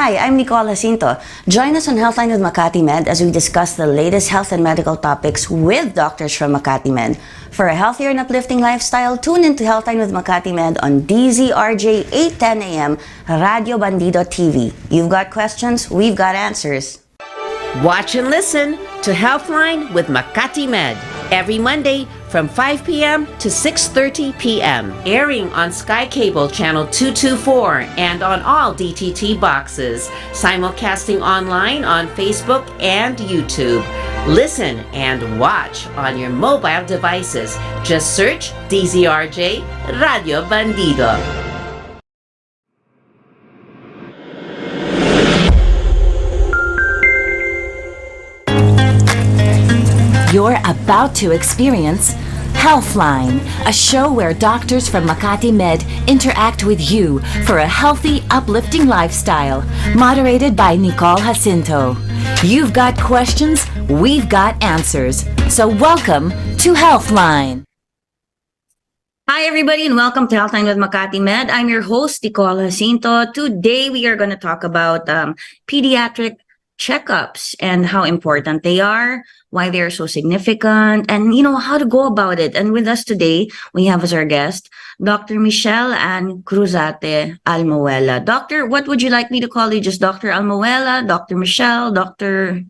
Hi, I'm Nicole Jacinto. Join us on Healthline with MakatiMed as we discuss the latest health and medical topics with doctors from MakatiMed. For a healthier and uplifting lifestyle, tune into Healthline with MakatiMed on 𝗛𝗲𝗁𝗁 8:10 a.m. Radio Bandido TV. You've got questions, we've got answers. Watch and listen to Healthline with MakatiMed every Monday from 5 p.m. to 6:30 p.m. airing on Sky Cable Channel 224 and on all DTT boxes, simulcasting online on Facebook and YouTube. Listen and watch on your mobile devices. Just search 𝗛𝗲𝗁𝗁 Radio Bandido. You're about to experience Healthline, a show where doctors from MakatiMed interact with you for a healthy, uplifting lifestyle, moderated by Nicole Jacinto. You've got questions, we've got answers. So welcome to Healthline. Hi, everybody, and welcome to Healthline with MakatiMed. I'm your host, Nicole Jacinto. Today, we are going to talk about pediatric checkups and how important they are, why they are so significant, and how to go about it. And with us today, we have as our guest Dr. Michelle and 𝗛𝗲𝗁𝗁. Doctor, what would you like me to call you? Just Dr. 𝗛𝗲𝗁, Dr. Michelle, Dr.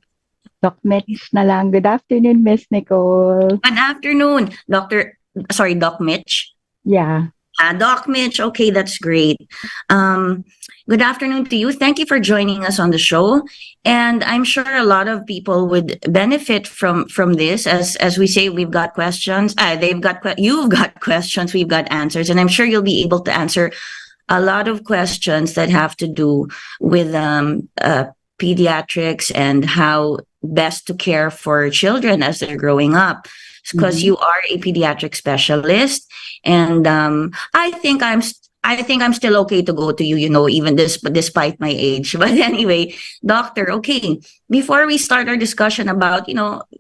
Doc Mitch na lang. Good afternoon, Miss Nicole. Good afternoon, Doc Mitch. Yeah. Doc Mitch, okay, that's great. Good afternoon to you. Thank you for joining us on the show. And I'm sure a lot of people would benefit from this. As we say, we've got questions. You've got questions, we've got answers. And I'm sure you'll be able to answer a lot of questions that have to do with pediatrics and how best to care for children as they're growing up. Because you are a pediatric specialist, and I think I'm still okay to go to you, even despite my age. But anyway, doctor, okay, before we start our discussion about,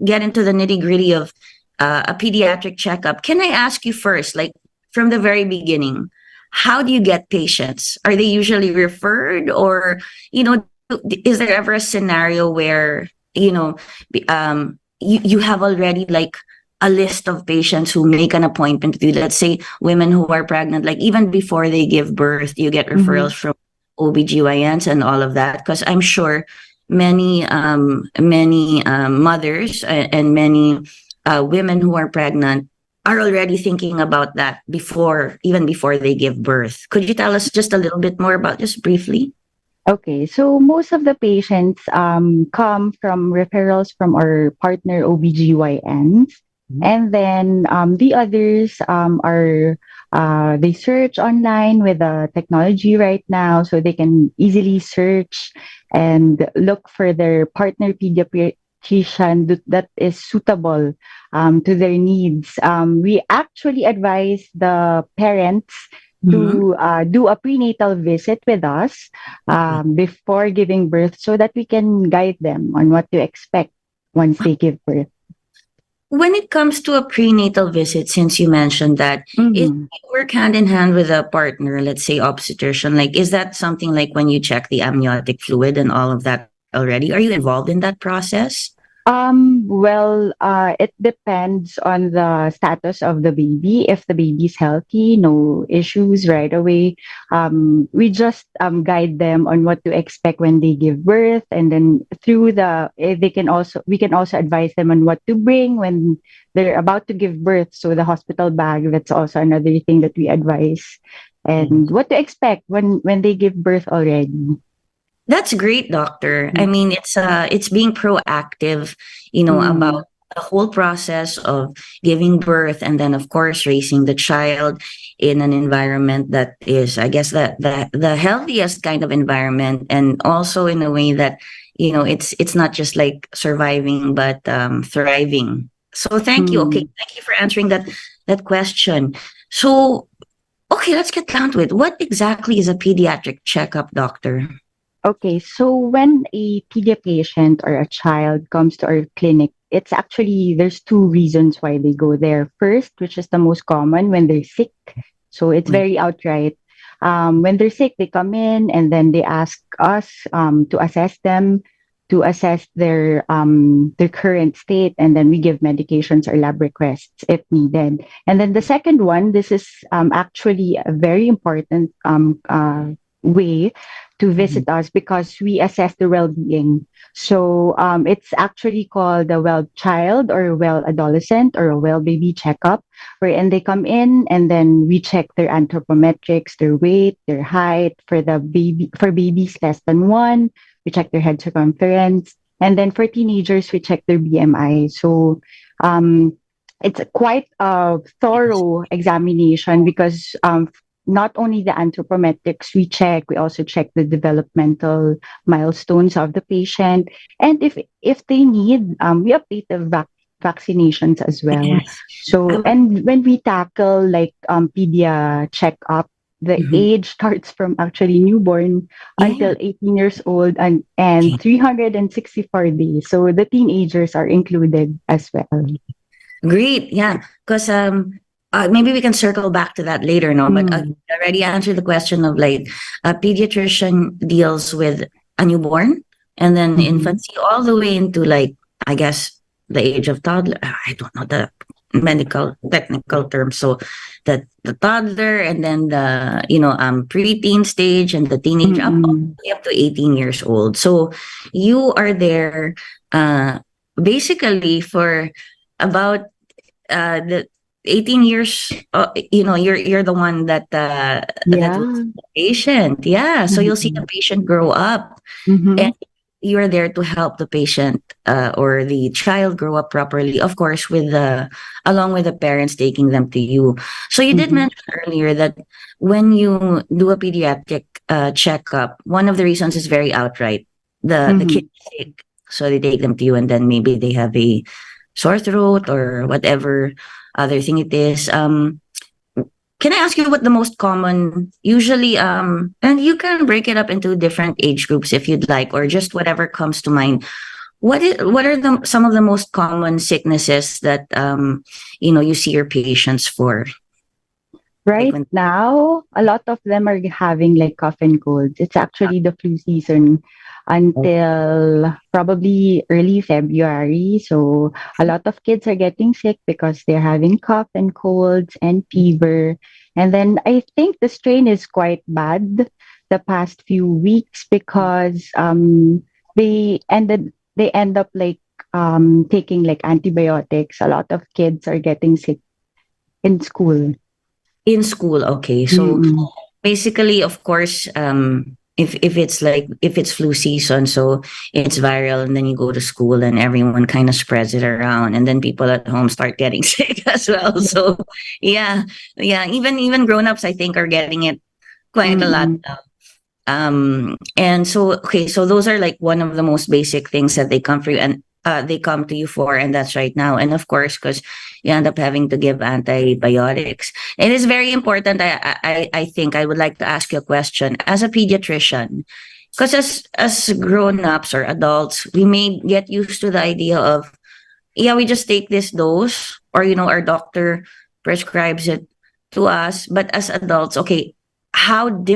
get into the nitty-gritty of a pediatric checkup, can I ask you first, like from the very beginning, how do you get patients? Are they usually referred, or, is there ever a scenario where, you have already like a list of patients who make an appointment with you? Let's say women who are pregnant, like even before they give birth, you get referrals from OB/GYNs and all of that. Because I'm sure many mothers and many women who are pregnant are already thinking about that even before they give birth. Could you tell us just a little bit more about, just briefly? Okay, so most of the patients come from referrals from our partner OB/GYNs. And then the others are they search online with the technology right now, so they can easily search and look for their partner pediatrician that is suitable to their needs. We actually advise the parents to do a prenatal visit with us before giving birth, so that we can guide them on what to expect once they give birth. When it comes to a prenatal visit, since you mentioned that, is it work hand in hand with a partner, let's say obstetrician? Like, is that something like when you check the amniotic fluid and all of that already? Are you involved in that process? Well, it depends on the status of the baby. If the baby's healthy, no issues right away, we just guide them on what to expect when they give birth, and then we can also advise them on what to bring when they're about to give birth. So the hospital bag, that's also another thing that we advise, and what to expect when they give birth already. That's great, doctor. I mean, it's being proactive, about the whole process of giving birth, and then of course raising the child in an environment that is, I guess, the healthiest kind of environment, and also in a way that, it's not just like surviving but thriving. So thank you. Okay, thank you for answering that question. So, okay, let's get down to it. What exactly is a pediatric checkup, doctor? Okay, so when a pediatric patient or a child comes to our clinic, there's two reasons why they go there. First, which is the most common, when they're sick. So it's very outright. when they're sick, they come in and then they ask us to assess them, to assess their current state, and then we give medications or lab requests if needed. And then the second one, this is actually a very important way to visit us because we assess the well-being. So it's actually called the well child or well adolescent or a well baby checkup, wherein they come in and then we check their anthropometrics, their weight, their height for the baby for babies less than 1. We check their head circumference, and then for teenagers we check their BMI. So it's quite a thorough examination because not only the anthropometrics we check, we also check the developmental milestones of the patient. And if they need, we update the vaccinations as well. Yes. So, and when we tackle like pedia checkup, the age starts from actually newborn until 18 years old and 364 days. So the teenagers are included as well. Great. Yeah. Because maybe we can circle back to that later, no? But I already answered the question of like a pediatrician deals with a newborn and then infancy all the way into like, I guess, the age of toddler. I don't know the medical technical term. So the toddler and then the, preteen stage and the teenage up to 18 years old. So you are there basically for about the 18 years, you're the one that that's the patient. Yeah. So you'll see the patient grow up and you're there to help the patient or the child grow up properly, of course, along with the parents taking them to you. So you did mention earlier that when you do a pediatric checkup, one of the reasons is very outright. The kid is sick, so they take them to you and then maybe they have a sore throat or whatever other thing it is. Can I ask you what the most common, usually, and you can break it up into different age groups if you'd like, or just whatever comes to mind. What are some of the most common sicknesses that you see your patients for? Right now, a lot of them are having like cough and colds. It's actually the flu season until probably early February. So a lot of kids are getting sick because they're having cough and colds and fever. And then I think the strain is quite bad the past few weeks because they end up like taking like antibiotics. A lot of kids are getting sick in school. In school, okay. So basically, of course, if it's flu season, so it's viral, and then you go to school and everyone kind of spreads it around, and then people at home start getting sick as well. So yeah, even grown-ups I think are getting it quite a lot now. And so okay, so those are like one of the most basic things that they come for you and they come to you for, and that's right now. And of course, because you end up having to give antibiotics. It is very important. I think I would like to ask you a question as a pediatrician, because as grown-ups or adults, we may get used to the idea of, we just take this dose, or our doctor prescribes it to us. But as adults, okay, how do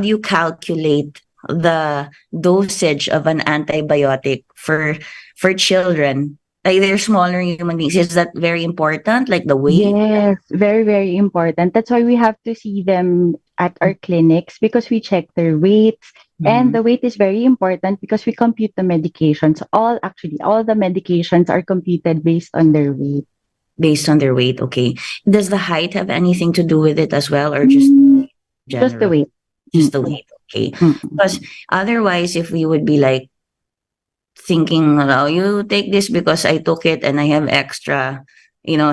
you calculate the dosage of an antibiotic for children? Like they're smaller human beings. Is that very important? Like the weight? Yes, very, very important. That's why we have to see them at our clinics because we check their weights. And the weight is very important because we compute the medications. All the medications are computed based on their weight. Based on their weight, okay. Does the height have anything to do with it as well, or just just the weight? Just the weight, okay. Because otherwise, if we would be like thinking, well, you take this because I took it and I have extra,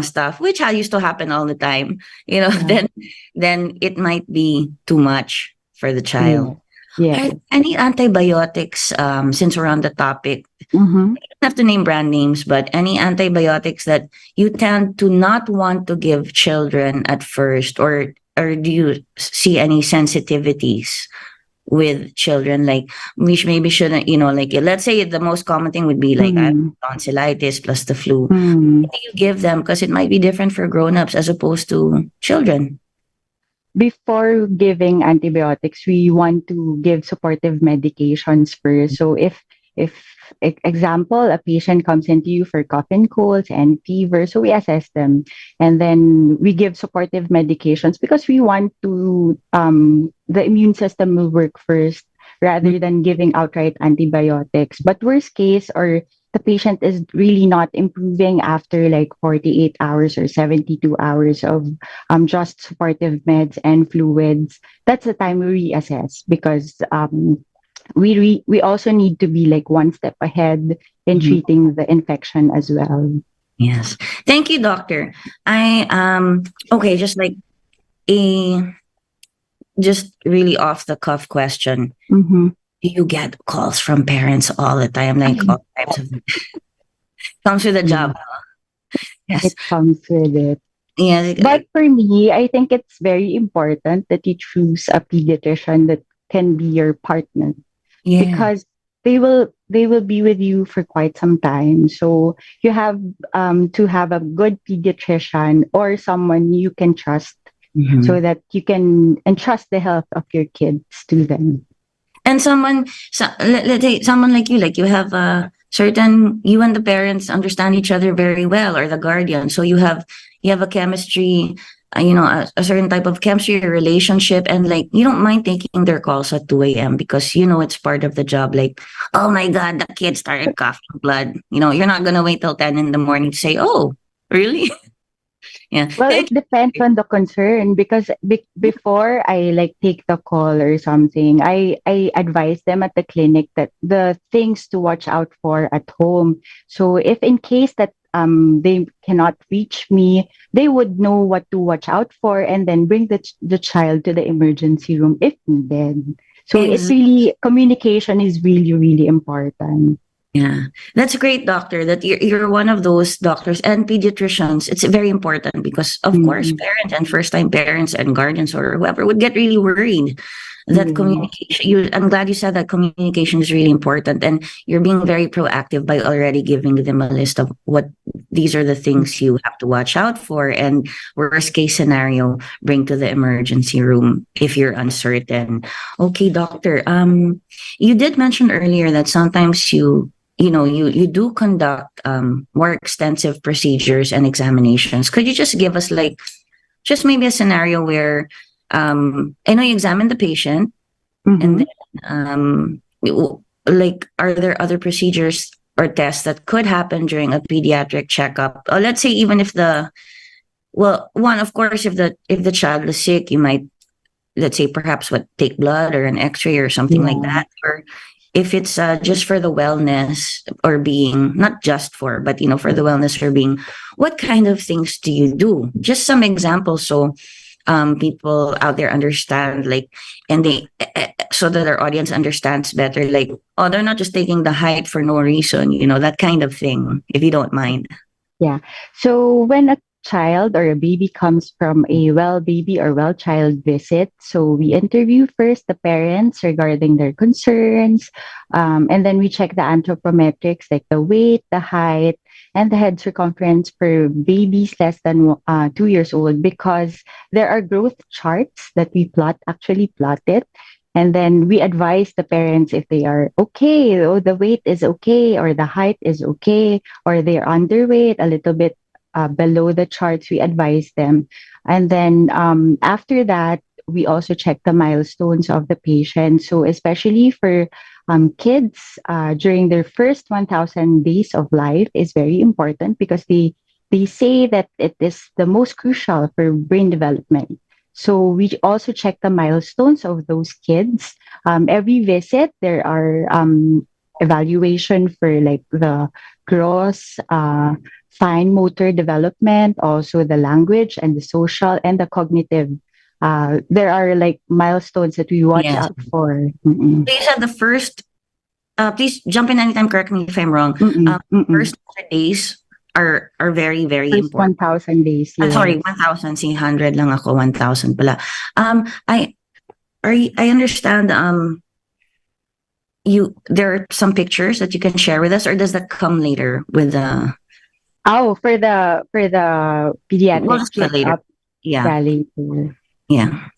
stuff, which used to happen all the time, then it might be too much for the child. Yeah. Any antibiotics, since we're on the topic, you don't have to name brand names, but any antibiotics that you tend to not want to give children at first, or do you see any sensitivities with children, like which maybe shouldn't, like let's say the most common thing would be like tonsillitis plus the flu. What do you give them? Because it might be different for grown-ups as opposed to children. before giving antibiotics, we want to give supportive medications first. So if example, a patient comes into you for cough and colds and fever, so we assess them, and then we give supportive medications because we want to the immune system will work first rather than giving outright antibiotics. But worst case, or the patient is really not improving after like 48 hours or 72 hours of just supportive meds and fluids, that's the time we reassess, because we also need to be like one step ahead in treating the infection as well. Yes. Thank you, doctor. I okay, just like a just really off the cuff question. Mm-hmm. Do you get calls from parents all the time? Like all types of comes with the job. Yes. It comes with it. Yeah. But for me, I think it's very important that you choose a pediatrician that can be your partner, Yeah. because they will be with you for quite some time. So you have to have a good pediatrician or someone you can trust, so that you can entrust the health of your kids to them. And let's say someone like you have a certain, you and the parents understand each other very well, or the guardian. So you have a chemistry, a certain type of chemistry relationship, and like you don't mind taking their calls at 2 a.m. because it's part of the job. Like, oh my God, the kid started coughing blood. You're not gonna wait till 10 in the morning to say, oh, really? Yeah. Well, it depends on the concern, because before I like take the call or something, I advise them at the clinic that the things to watch out for at home. So if in case that they cannot reach me, they would know what to watch out for, and then bring the child to the emergency room if needed. So it's really, communication is really, really important. Yeah, that's great, doctor, that you're one of those doctors and pediatricians. It's very important because, of course, parents and first-time parents and guardians or whoever would get really worried that communication. I'm glad you said that communication is really important, and you're being very proactive by already giving them a list of what these are the things you have to watch out for, and worst case scenario, bring to the emergency room if you're uncertain. Okay, doctor. You did mention earlier that sometimes you do conduct more extensive procedures and examinations. Could you just give us like just maybe a scenario where I know you examine the patient, and then like, are there other procedures or tests that could happen during a pediatric checkup? Or let's say even if one, of course, if the child is sick, you might, let's say, perhaps take blood or an X-ray or something like that, or if it's just for the wellness or being, not just for, but for the wellness or being, what kind of things do you do? Just some examples so people out there understand, like, and they so that our audience understands better, like, oh, they're not just taking the height for no reason, that kind of thing, if you don't mind. Yeah. So when a child or a baby comes from a well baby or well child visit, so we interview first the parents regarding their concerns, and then we check the anthropometrics, like the weight, the height, and the head circumference for babies less than 2 years old, because there are growth charts that we actually plot it. And then we advise the parents if they are okay, or the weight is okay, or the height is okay, or they're underweight, a little bit below the charts, we advise them. And then after that, we also check the milestones of the patient. So especially for kids, during their first 1,000 days of life is very important, because they say that it is the most crucial for brain development. So we also check the milestones of those kids. Every visit, there are evaluation for like the gross, fine motor development, also the language and the social and the cognitive. There are like milestones that we watch out for. So you said the first, please jump in anytime, correct me if I'm wrong. First 100 days are very, very first important. 1,000 days. Yes. Sorry, 1,000. 100 lang ako, 1,000 pala. I understand there are some pictures that you can share with us, or does that come later with the for the pediatric later. checkup? Yeah. Later. Yeah.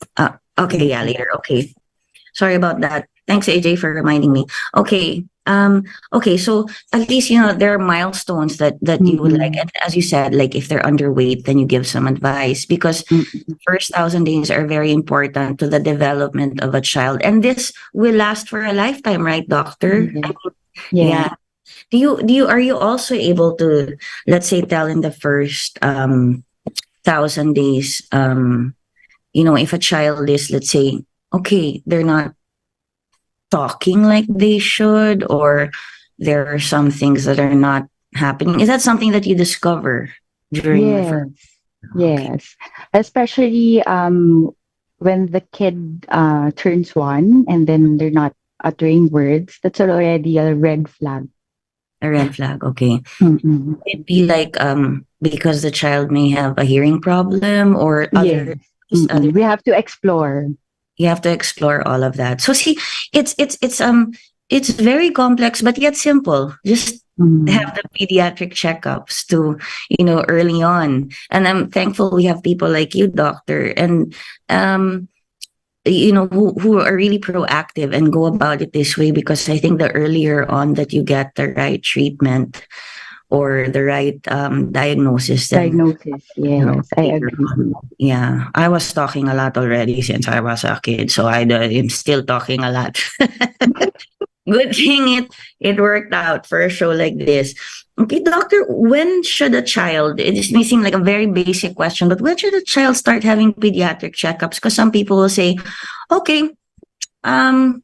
Okay. Yeah. Later. Okay. Sorry about that. Thanks, AJ, for reminding me. Okay. Okay. So at least, there are milestones that you would like. And as you said, like if they're underweight, then you give some advice because first 1,000 days are very important to the development of a child. And this will last for a lifetime, right, doctor? I mean, yeah. Are you also able to, let's say, tell in the first 1,000 days, if a child is, let's say, okay, they're not talking like they should, or there are some things that are not happening. Is that something that you discover during the Yes, first? Okay. yes. Especially when the kid turns one and then they're not uttering words, that's already a red flag. A red flag. Okay. Mm-mm. It'd be like because the child may have a hearing problem or Yes. other. Mm-mm. We have to explore. You have to explore all of that. So see, it's very complex but yet simple. Just Mm. have the pediatric checkups to, early on. And I'm thankful we have people like you, doctor, and who are really proactive and go about it this way, because I think the earlier on that you get the right treatment or the right diagnosis, then Diagnosis. Yes, I later agree. on. Yeah, I was talking a lot already since I was a kid, so I am still talking a lot. Good thing it worked out for a show like this. Okay, doctor, when should a child, it just may seem like a very basic question, but when should a child start having pediatric checkups? Because some people will say, okay, my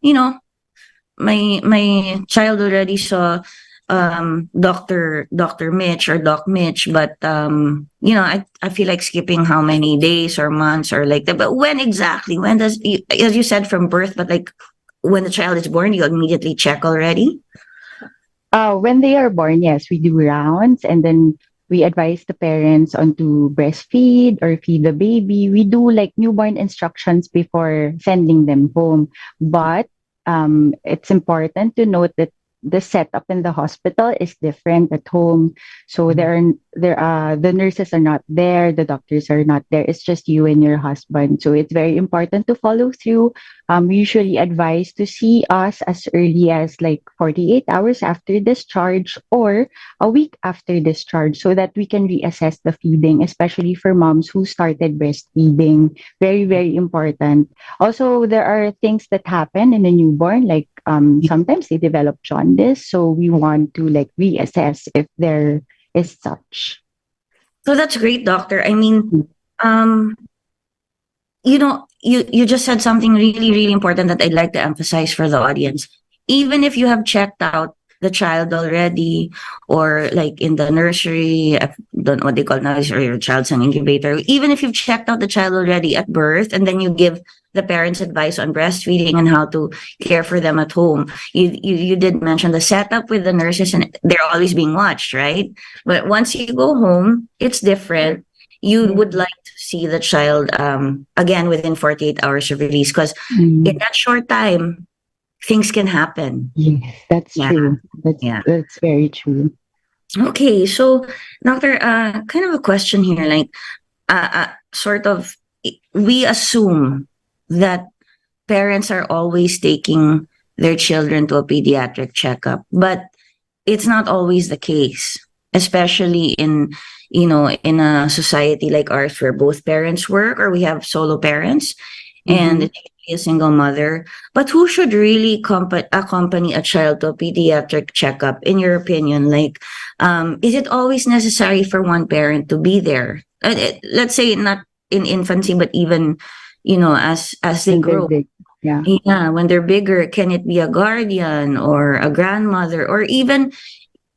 child already saw Dr. Mitch or Doc Mitch, but I feel like skipping how many days or months or like that. But when exactly? When does, as you said, from birth, but like when the child is born, you immediately check already? When they are born, yes, we do rounds and then we advise the parents on to breastfeed or feed the baby. We do like newborn instructions before sending them home. But it's important to note that the setup in the hospital is different at home. So the nurses are not there, the doctors are not there. It's just you and your husband. So it's very important to follow through. We usually advise to see us as early as like 48 hours after discharge or a week after discharge so that we can reassess the feeding, especially for moms who started breastfeeding. Very, very important. Also, there are things that happen in a newborn, like sometimes they develop jaundice. So we want to like reassess if there is such. So that's great, doctor. I mean, you just said something really, really important that I'd like to emphasize for the audience. Even if you have checked out the child already, or like in the nursery, don't know what they call nursery or child's an incubator, even if you've checked out the child already at birth, and then you give the parents advice on breastfeeding and how to care for them at home. You did mention the setup with the nurses, and they're always being watched, right? But once you go home, it's different. You would like to see the child again within 48 hours of release, because in that short time, things can happen. Yes, that's true. That's very true. Okay, so doctor, kind of a question here, like sort of, we assume that parents are always taking their children to a pediatric checkup, but it's not always the case, especially in a society like ours where both parents work or we have solo parents and it's a single mother. But who should really accompany a child to a pediatric checkup, in your opinion? Like, is it always necessary for one parent to be there? Let's say not in infancy, but even, as they grow. Yeah, when they're bigger, can it be a guardian or a grandmother or even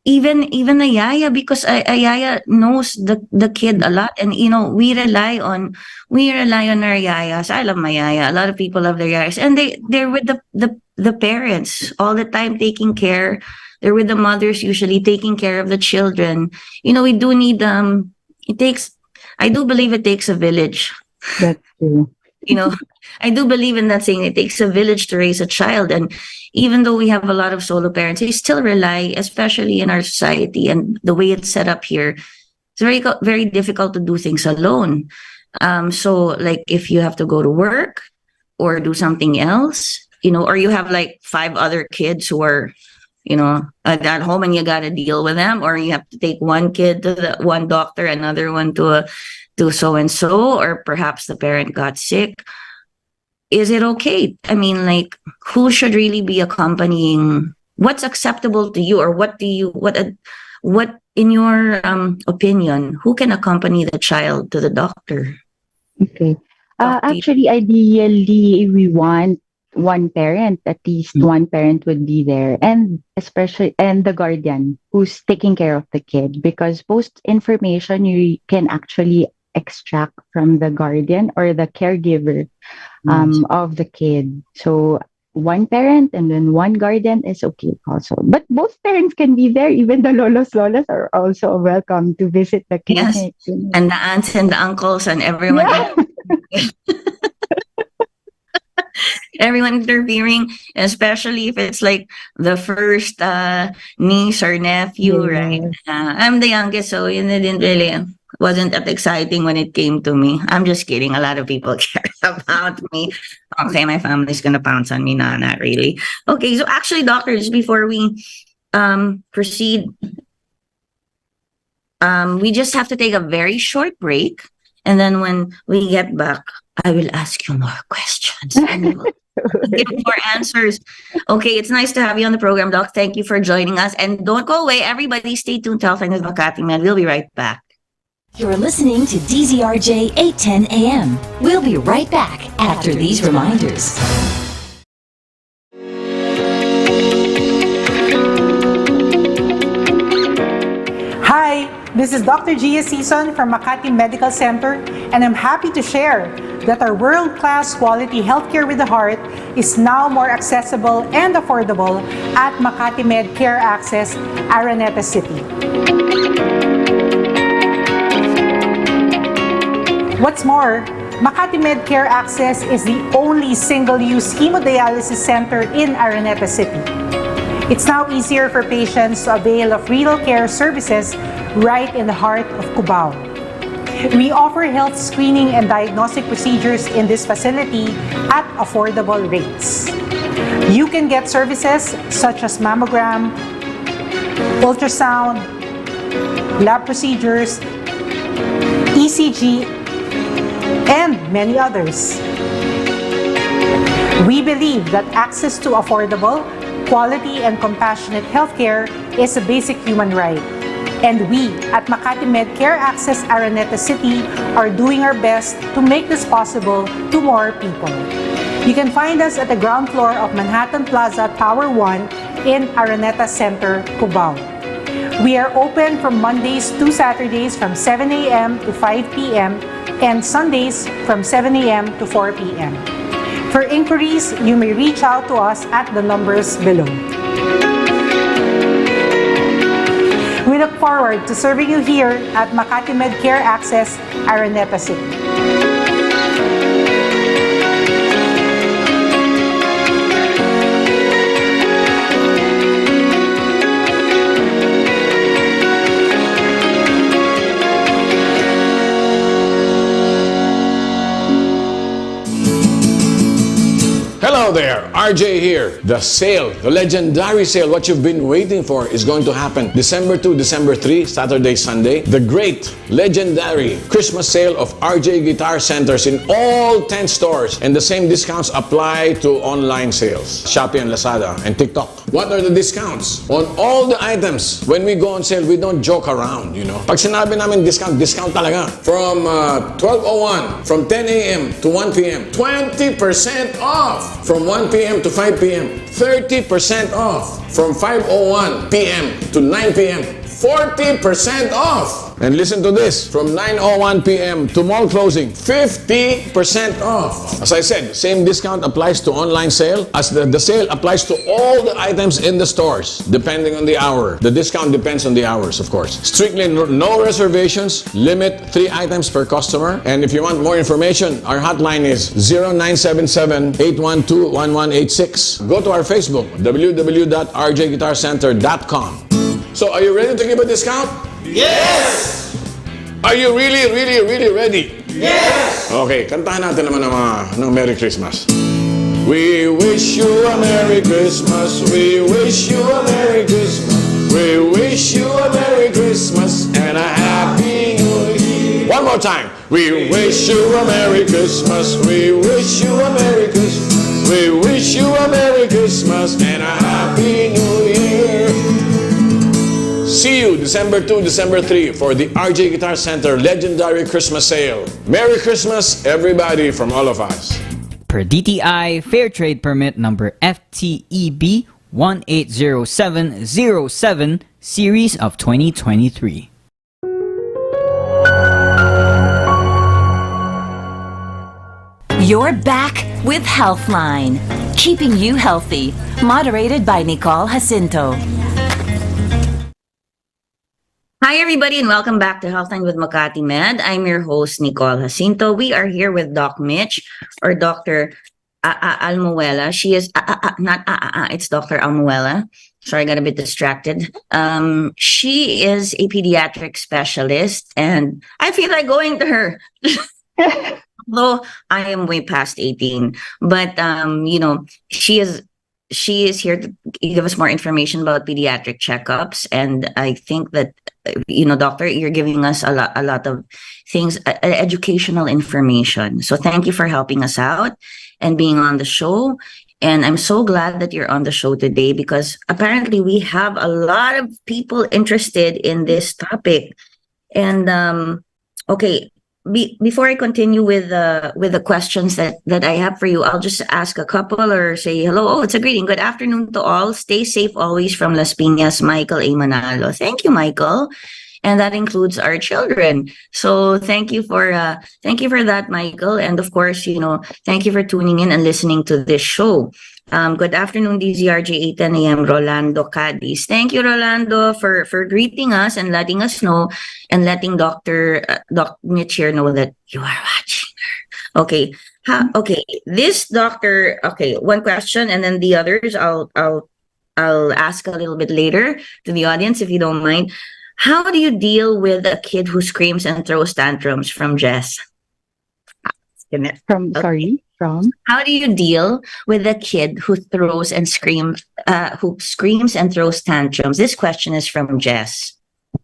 a yaya, because a yaya knows the kid a lot, and we rely on our yayas. I love my yaya. A lot of people love their yayas, and they're with the parents all the time, taking care. They're with the mothers usually, taking care of the children. We do need I do believe it takes a village. That's true. I do believe in that saying, it takes a village to raise a child. And even though we have a lot of solo parents, they still rely, especially in our society and the way it's set up here, it's very, very difficult to do things alone. So like if you have to go to work or do something else, or you have like 5 other kids who are, at home and you got to deal with them, or you have to take one kid to the one doctor, another one to so-and-so, or perhaps the parent got sick. Is it okay? I mean, like, who should really be accompanying? What's acceptable to you, or what in your opinion, who can accompany the child to the doctor? Okay. Actually, ideally, we want one parent, at least one parent would be there, and the guardian who's taking care of the kid, because most information you can actually extract from the guardian or the caregiver of the kid. So one parent and then one guardian is okay also. But both parents can be there. Even the lolos are also welcome to visit the clinic. Yes. And the aunts and the uncles and everyone. Yeah. Everyone interfering, especially if it's like the first niece or nephew, right? I'm the youngest, so it wasn't that exciting when it came to me. I'm just kidding. A lot of people care about me. Okay, my family's gonna pounce on me. No, not really. Okay, so actually, doctors, before we proceed, we just have to take a very short break, and then when we get back, I will ask you more questions. Give more answers. Okay, it's nice to have you on the program, Doc. Thank you for joining us. And don't go away. Everybody stay tuned to Healthline with MakatiMed. We'll be right back. You're listening to DZRJ 810 AM. We'll be right back after these reminders. Hi, this is Dr. Jacinto from Makati Medical Center, and I'm happy to share that our world-class quality healthcare with the heart is now more accessible and affordable at MakatiMed Care Access, Araneta City. What's more, MakatiMed Care Access is the only single-use hemodialysis center in Araneta City. It's now easier for patients to avail of renal care services right in the heart of 𝗂𝗏𝗁. We offer health screening and diagnostic procedures in this facility at affordable rates. You can get services such as mammogram, ultrasound, lab procedures, ECG, and many others. We believe that access to affordable, quality, and compassionate healthcare is a basic human right. And we at MakatiMed Care Access Araneta City are doing our best to make this possible to more people. You can find us at the ground floor of Manhattan Plaza Tower 1 in Araneta Center, 𝗂𝗏𝗁. We are open from Mondays to Saturdays from 7 a.m. to 5 p.m. and Sundays from 7 a.m. to 4 p.m. For inquiries, you may reach out to us at the numbers below. We look forward to serving you here at MakatiMed Care Access, Araneta City. Hello there, RJ here. The sale, the legendary sale, what you've been waiting for is going to happen December 2, December 3, Saturday, Sunday. The great, legendary Christmas sale of RJ Guitar Centers in all 10 stores. And the same discounts apply to online sales, Shopee and Lazada and TikTok. What are the discounts? On all the items, when we go on sale, we don't joke around, you know. Pag sinabi namin discount, discount talaga. From 12:01, from 10 a.m. to 1 p.m., 20% off. From 1 p.m. to 5 p.m., 30% off. From 5:01 p.m. to 9 p.m., 40% off. And listen to this, from 9:01 p.m. to mall closing, 50% off. As I said, same discount applies to online sale as the sale applies to all the items in the stores, depending on the hour. The discount depends on the hours, of course. Strictly no reservations, limit 3 items per customer. And if you want more information, our hotline is 0977-812-1186. Go to our Facebook, www.rjguitarcenter.com. So, are you ready to give a discount? Yes! Are you really ready? Yes! Okay, kantahan natin naman ng Merry Christmas. We wish you a Merry Christmas. We wish you a Merry Christmas. We wish you a Merry Christmas and a Happy New Year. One more time. We wish you a Merry Christmas. We wish you a Merry Christmas. We wish you a Merry Christmas and a Happy New Year. See you December 2, December 3 for the RJ Guitar Center Legendary Christmas Sale. Merry Christmas, everybody, from all of us. Per DTI Fair Trade Permit number FTEB 180707 series of 2023. You're back with Healthline, keeping you healthy. Moderated by Nicole Jacinto. Hi, everybody, and welcome back to Healthline with MakatiMed. I'm your host, Nicole Jacinto. We are here with Doc Mitch, or Dr. 𝗛𝗲𝗶𝗵𝗶. She is, it's Dr. 𝗛𝗲𝗶𝗵𝗶. Sorry, I got a bit distracted. She is a pediatric specialist, and I feel like going to her. Though I am way past 18, but, she is here to give us more information about pediatric checkups. And I think that, doctor, you're giving us a lot of things, educational information. So thank you for helping us out and being on the show. And I'm so glad that you're on the show today because apparently we have a lot of people interested in this topic. And, okay. Before I continue with the questions that I have for you, I'll just ask a couple or say hello. Oh, it's a greeting. Good afternoon to all. Stay safe always from Las Piñas, Michael A. Manalo. Thank you, Michael. And that includes our children. So thank you for that, Michael. And of course, thank you for tuning in and listening to this show. Good afternoon, DZRJ 8:10 a.m. Rolando Cadiz. Thank you, Rolando, for greeting us and letting us know and letting Dr. Mitch here know that you are watching her. Okay. Okay. This doctor, okay, one question and then the others I'll ask a little bit later to the audience if you don't mind. How do you deal with a kid who screams and throws tantrums from Jess? From How do you deal with a kid who screams and throws tantrums? This question is from Jess.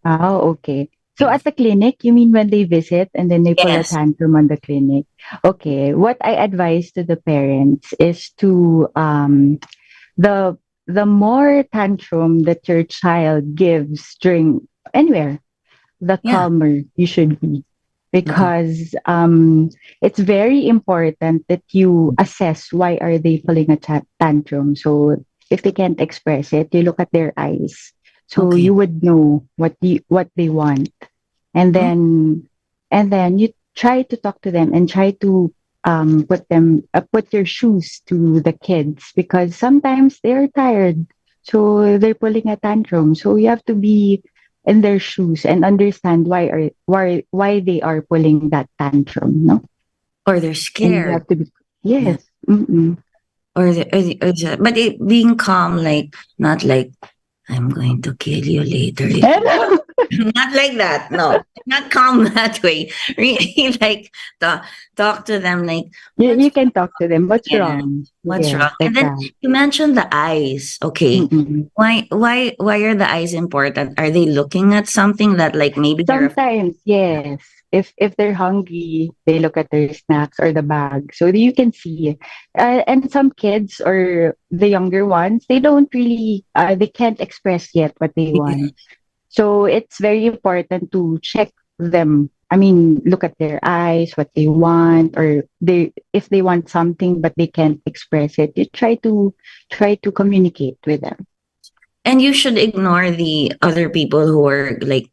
Oh, okay. So at the clinic, you mean when they visit and then they pull a tantrum on the clinic? Okay. What I advise to the parents is to the more tantrum that your child gives during anywhere, the calmer you should be. Because it's very important that you assess why are they pulling a tantrum. So if they can't express it, you look at their eyes. So you would know what they want. And then you try to talk to them and try to put your shoes to the kids because sometimes they're tired. So they're pulling a tantrum. So you have to be in their shoes and understand why they are pulling that tantrum, no? Or they're scared. And you have to be, yes. Mm-mm. But being calm, like not like I'm going to kill you later. Not like that. No, not calm that way. Really, like talk to them. Like you can talk to them. What's wrong? What's wrong? And then you mentioned the eyes. Okay, why are the eyes important? Are they looking at something that like maybe sometimes yes. If they're hungry, they look at their snacks or the bag, so you can see. And some kids or the younger ones, they don't really, they can't express yet what they want. So it's very important to check them. I mean, look at their eyes, what they want, or if they want something but they can't express it, you try to communicate with them. And you should ignore the other people who are like.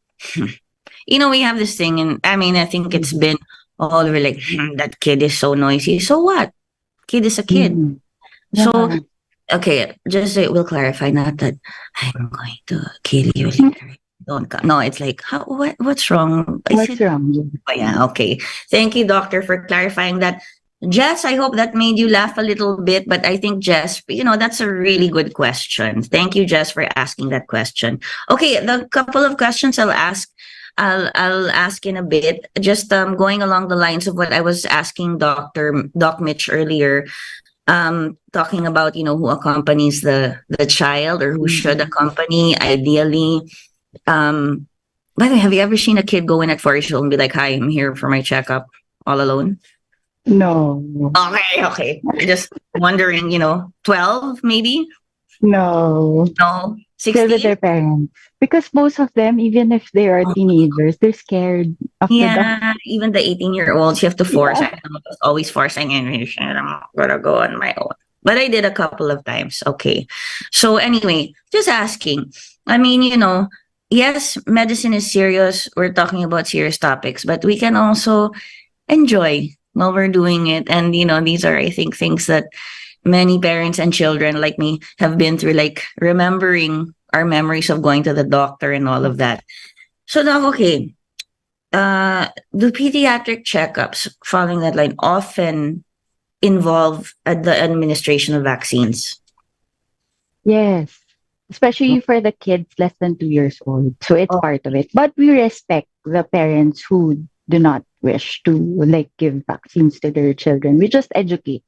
We have this thing, and I mean, I think it's been all over like, that kid is so noisy. So what? Kid is a kid. So, okay, just we'll clarify, not that I'm going to kill you later. No, it's like, what's wrong? What's wrong? Oh, yeah, okay. Thank you, doctor, for clarifying that. Jess, I hope that made you laugh a little bit, but I think, Jess, that's a really good question. Thank you, Jess, for asking that question. Okay, the couple of questions I'll ask I'll ask in a bit. Just going along the lines of what I was asking Doc Mitch earlier, talking about, you know, who accompanies the child or who should accompany ideally. By the way, have you ever seen a kid go in at 4 years old and be like, "Hi, I'm here for my checkup," all alone? No, Okay. Just wondering, you know, 12 maybe? no. No, Still with 16? their parents. Because most of them, even if they are teenagers, they're scared of the dog. Yeah, even the 18-year-olds, you have to force. Yeah. I was always forcing and I'm gonna go on my own. But I did a couple of times. Okay. So anyway, just asking. I mean, you know, yes, medicine is serious. We're talking about serious topics, but we can also enjoy while we're doing it. And, you know, these are, I think, things that many parents and children like me have been through, like remembering our memories of going to the doctor and all of that. So now, okay, do pediatric checkups, following that line, often involve the administration of vaccines? Yes. Especially for the kids less than 2 years old. So it's Oh. part of it. But we respect the parents who do not wish to like give vaccines to their children. We just educate.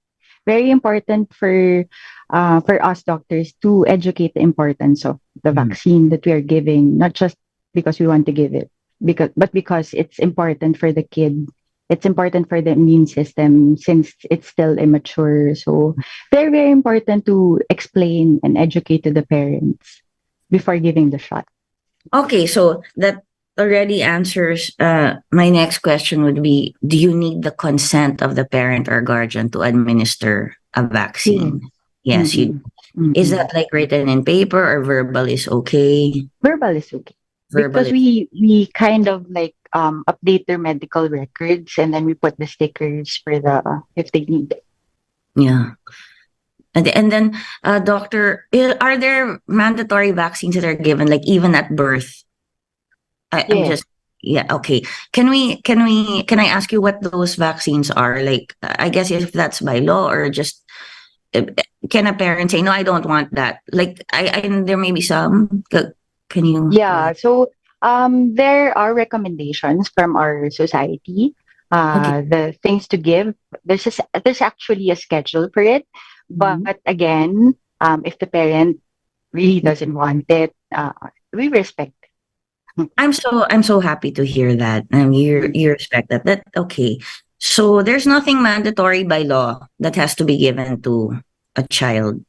Very important for us doctors to educate the importance of the vaccine that we are giving, not just because we want to give it, but because it's important for the kid. It's important for the immune system since it's still immature. So very, very important to explain and educate to the parents before giving the shot. Okay, so that already answers my next question would be, do you need the consent of the parent or guardian to administer a vaccine? Yes, you. Is that like written in paper or verbal is okay? Verbal is okay. Verbal Because is we kind of like update their medical records and then we put the stickers for the if they need it. yeah. And then, doctor, are there mandatory vaccines that are given, like even at birth? I'm Yes. just, yeah, okay. Can I ask you what those vaccines are? Like, I guess if that's by law or just, uh, can a parent say, no, I don't want that? Like, there may be some. Can you? Yeah. So there are recommendations from our society. Okay. The things to give. There's actually a schedule for it. But again, if the parent really doesn't want it, we respect. I'm so happy to hear that. You respect that. That okay. So there's nothing mandatory by law that has to be given to a child.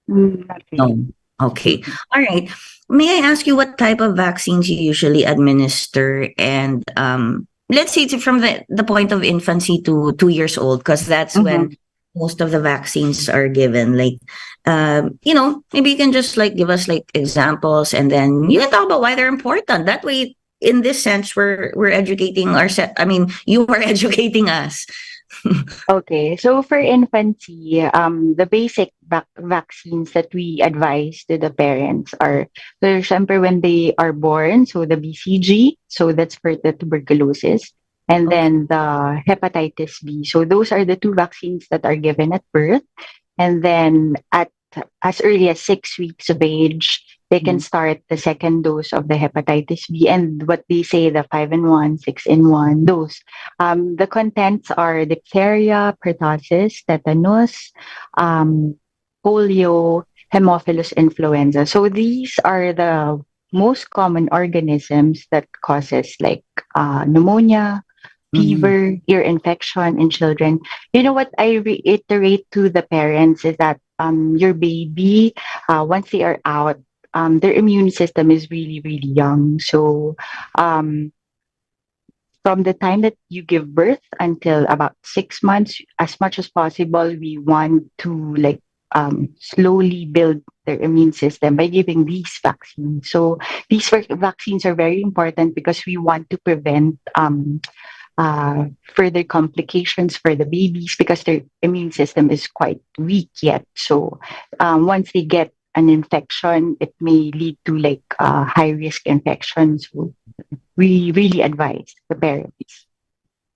Not really. No. Okay. All right. May I ask you what type of vaccines you usually administer? And let's say it's from the point of infancy to 2 years old, because that's when most of the vaccines are given. Like, you know, maybe you can just like give us like examples, and then you can talk about why they're important. That way, in this sense, we're educating ourselves. I mean, you are educating us. Okay, so for infancy, the basic vaccines that we advise to the parents are, so syempre when they are born, so the BCG, so that's for the tuberculosis, and then the hepatitis B. So those are the two vaccines that are given at birth, and then at as early as 6 weeks of age, they can start the second dose of the hepatitis B and what they say the 5-in-1, 6-in-1 dose. The contents are diphtheria, pertussis, tetanus, polio, Haemophilus influenza. So these are the most common organisms that causes like pneumonia, fever, ear infection in children. You know what I reiterate to the parents is that your baby, once they are out, their immune system is really, really young. So from the time that you give birth until about 6 months, as much as possible, we want to like slowly build their immune system by giving these vaccines. So these vaccines are very important because we want to prevent further complications for the babies because their immune system is quite weak yet. So once they get an infection, it may lead to like high risk infections. So we really advise the parents.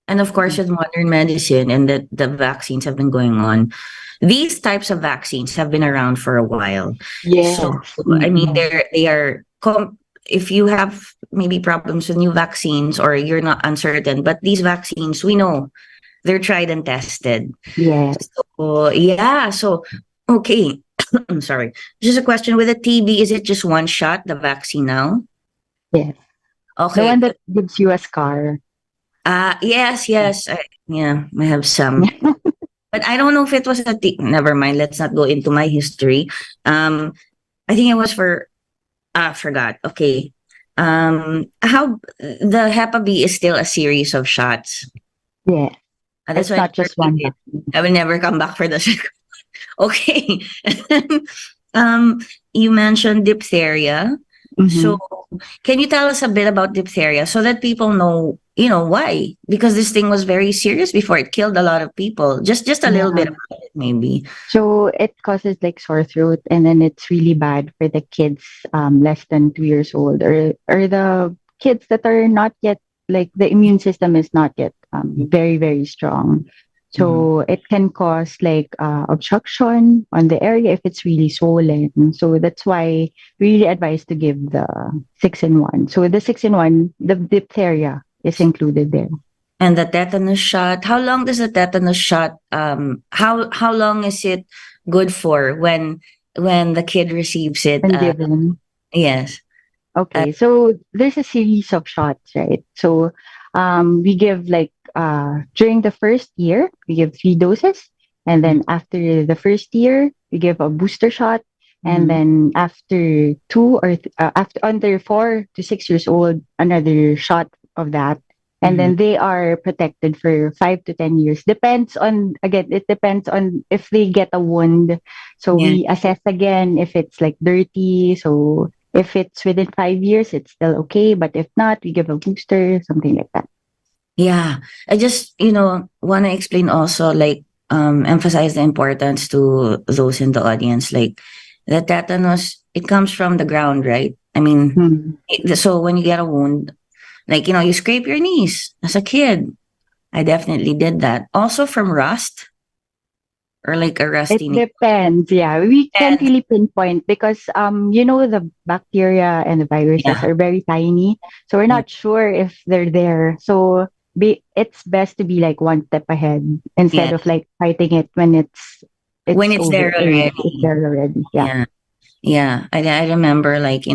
And of course, with modern medicine and the vaccines have been going on, these types of vaccines have been around for a while. Yes. So, I mean, they are if you have maybe problems with new vaccines or you're not uncertain, but these vaccines, we know they're tried and tested. Yes. So, yeah. So, okay. I'm sorry. Just a question with the TB, is it just one shot, the vaccine now? Yes. The Okay. one that gives you a scar. Yes. Yeah, I have some. But I don't know if it was never mind. Let's not go into my history. I think it was for, forgot. Okay. How the 𝗵𝗶 is still a series of shots. Yeah. That's It's why not just one vaccine. I will never come back for the second. Okay. You mentioned diphtheria. So can you tell us a bit about diphtheria so that people know, why? Because this thing was very serious before. It killed a lot of people. Just a little bit about it, maybe. So it causes like sore throat, and then it's really bad for the kids less than 2 years old, or the kids that are not yet, like, the immune system is not yet very, very strong. So it can cause like obstruction on the area if it's really swollen. So that's why we really advise to give the 6-in-1. So the 6-in-1, the diphtheria is included there. And the tetanus shot, how long does the tetanus shot, how long is it good for when the kid receives it? When given. Yes. Okay, so there's a series of shots, right? So we give like during the first year, we give 3 doses. And then after the first year, we give a booster shot. And then after after under 4 to 6 years old, another shot of that. And then they are protected for 5 to 10 years. It depends on if they get a wound. So we assess again if it's like dirty. So if it's within 5 years, it's still okay. But if not, we give a booster, something like that. Yeah. I just, want to explain also, like, emphasize the importance to those in the audience. Like, the tetanus, it comes from the ground, right? I mean, so when you get a wound, like, you scrape your knees as a kid. I definitely did that. Also from rust or like a rusty knee. It depends. Yeah, we can't really pinpoint because, the bacteria and the viruses are very tiny. So we're not sure if they're there. So it's best to be like one step ahead instead of like fighting it when it's there already. It's there already. Yeah. Yeah. I remember, like,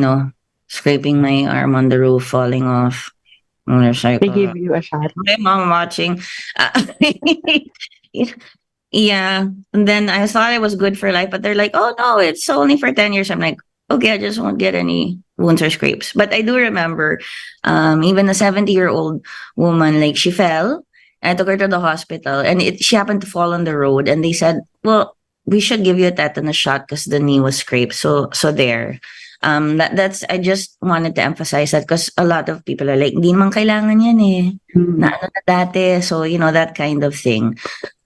scraping my arm on the roof, falling off. They give you a shot. My mom watching. Yeah. And then I thought it was good for life, but they're like, oh no, it's only for 10 years. I'm like, okay, I just won't get any wounds or scrapes. But I do remember, even a 70-year-old woman, like, she fell. I took her to the hospital, and she happened to fall on the road. And they said, well, we should give you a tetanus shot because the knee was scraped. So there. That's I just wanted to emphasize that because a lot of people are like, hindi naman kailangan yan eh. Na ano na dati. So, that kind of thing.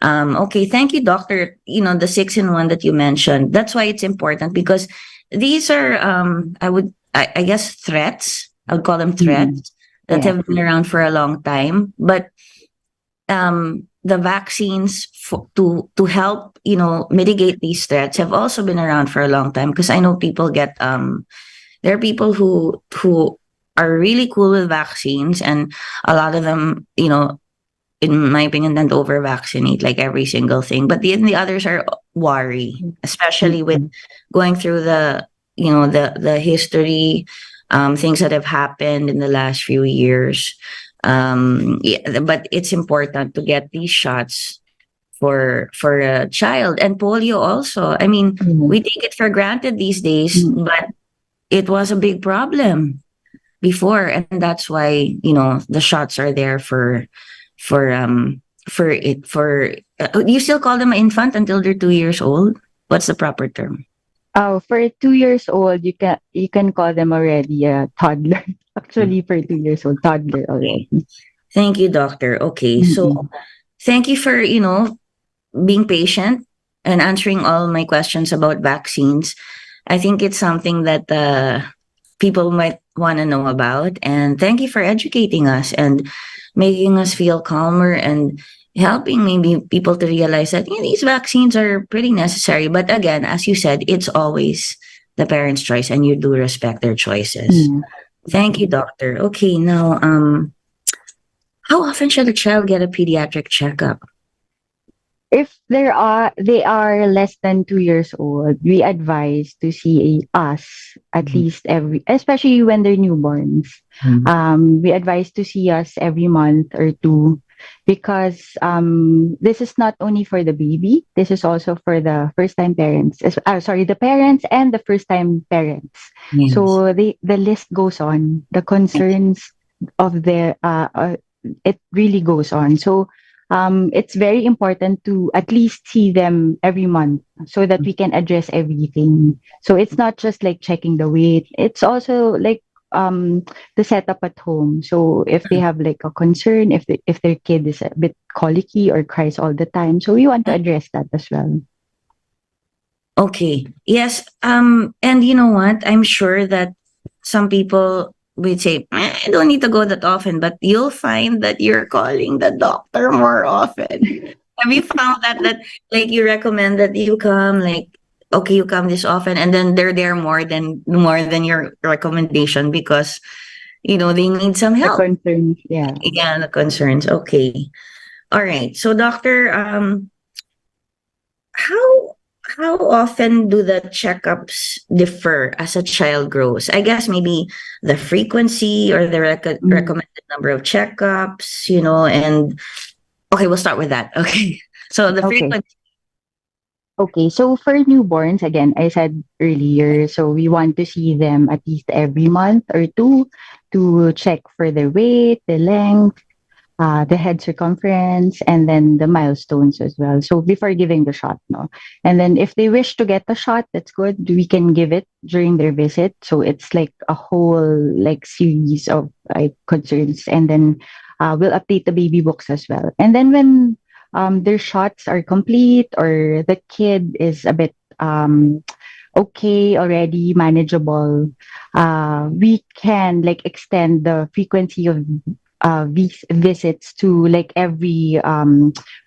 Okay, thank you, doctor. The 6-in-1 that you mentioned, that's why it's important, because these are, I guess, threats. I would call them threats that have been around for a long time. But the vaccines to help, mitigate these threats have also been around for a long time, because I know people get, there are people who are really cool with vaccines, and a lot of them, in my opinion, tend to over-vaccinate like every single thing. But the others are wary, especially with going through the history, things that have happened in the last few years. But it's important to get these shots for a child. And polio also. I mean, we take it for granted these days, but it was a big problem before, and that's why the shots are there for you still call them an infant until they're 2 years old? What's the proper term? Oh, for 2 years old, you can call them already a toddler. Actually, for 2 years old, toddler already. Thank you, doctor. Okay, so thank you for being patient and answering all my questions about vaccines. I think it's something that people might want to know about, and thank you for educating us and making us feel calmer and helping maybe people to realize that these vaccines are pretty necessary. But again, as you said, it's always the parents' choice, and you do respect their choices. Thank you, doctor. Okay, now, how often should a child get a pediatric checkup? If they are less than 2 years old, we advise to see us at least especially when they're newborns. We advise to see us every month or two, because this is not only for the baby, this is also for the first time parents. The parents and the first time parents. Yes. So the list goes on. The concerns of it really goes on. So it's very important to at least see them every month so that we can address everything. So it's not just like checking the weight. It's also like the setup at home. So if they have like a concern, if their kid is a bit colicky or cries all the time, so we want to address that as well. Okay. Yes. And you know what? I'm sure that some people would say, I don't need to go that often, but you'll find that you're calling the doctor more often. Have you found that like you recommend that you come, like, okay, you come this often, and then they're there more than your recommendation because they need some The help. concerns, yeah. Yeah, the concerns. Okay. All right. So doctor, how how often do the checkups differ as a child grows? I guess maybe the frequency or the recommended number of checkups, and okay, we'll start with that. Okay. So the Okay. frequency. Okay, so for newborns, again, I said earlier, so we want to see them at least every month or two to check for their weight, the length, the head circumference, and then the milestones as well. So before giving the shot, no. And then if they wish to get the shot, that's good. We can give it during their visit. So it's like a whole like series of like concerns, and then we'll update the baby books as well. And then when their shots are complete or the kid is a bit okay already, manageable, we can like extend the frequency of these visits to like every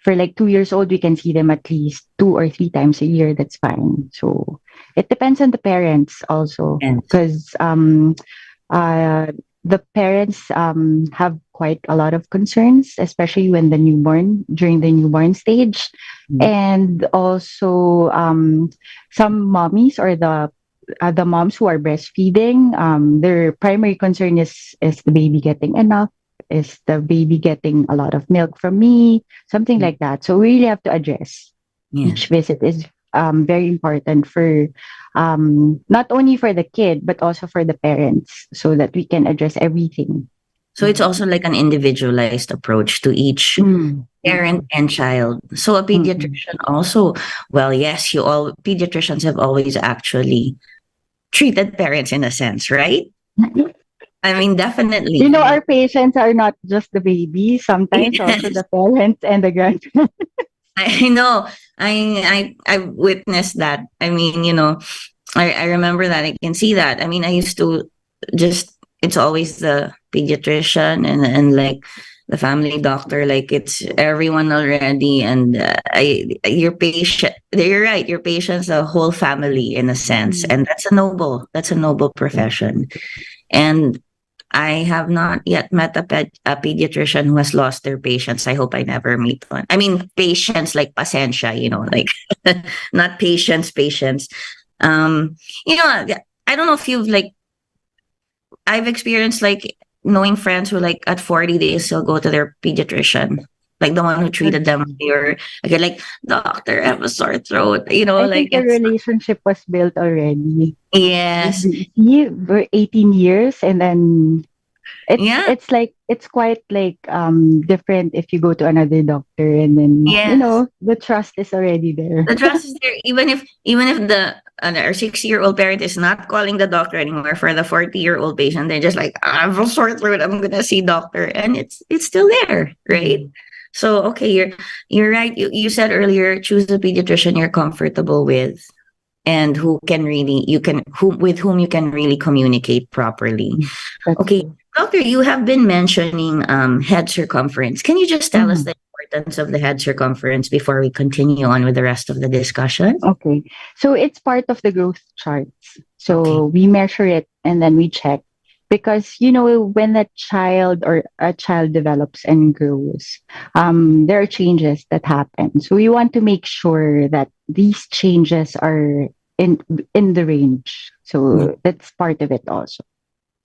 for like 2 years old, we can see them at least 2 or 3 times a year. That's fine. So it depends on the parents also, Yes. because the parents have quite a lot of concerns, especially when during the newborn stage. And also some mommies or the moms who are breastfeeding, their primary concern is the baby getting enough? Is the baby getting a lot of milk from me? Something like that. So we really have to address. Yeah. Each visit is very important for not only for the kid but also for the parents, so that we can address everything. So it's also like an individualized approach to each parent and child. So a pediatrician also, well, yes, pediatricians have always actually treated parents in a sense, right? I mean, definitely. Our patients are not just the baby, sometimes also the parents and the grandparents. I know. I witnessed that. I mean, I remember that. I can see that. I mean, I used to it's always the pediatrician and like the family doctor, like it's everyone already. And your patient, you're right, your patient's a whole family in a sense. And that's a noble profession. And I have not yet met a pediatrician who has lost their patients. I hope I never meet one. I mean, patients like pasensya, like not patients. I don't know if you've like, I've experienced like knowing friends who like at 40 days still go to their pediatrician, like the one who treated them. Or okay, like doctor, I have a sore throat. I like think the relationship was built already. yes, We're 18 years, and then it's like it's quite like different if you go to another doctor, and then yes. the trust is already there. The trust is there, even if the our 60-year-old parent is not calling the doctor anymore. For the 40-year-old patient, they're just like, I have a sore throat, I'm gonna see doctor, and it's still there, right? So okay, you're right. You said earlier, choose a pediatrician you're comfortable with, and with whom you can really communicate properly. Okay, doctor, you have been mentioning head circumference. Can you just tell us the importance of the head circumference before we continue on with the rest of the discussion? Okay, so it's part of the growth charts. So we measure it and then we check. because when a child develops and grows, there are changes that happen. So we want to make sure that these changes are in the range. So that's part of it also.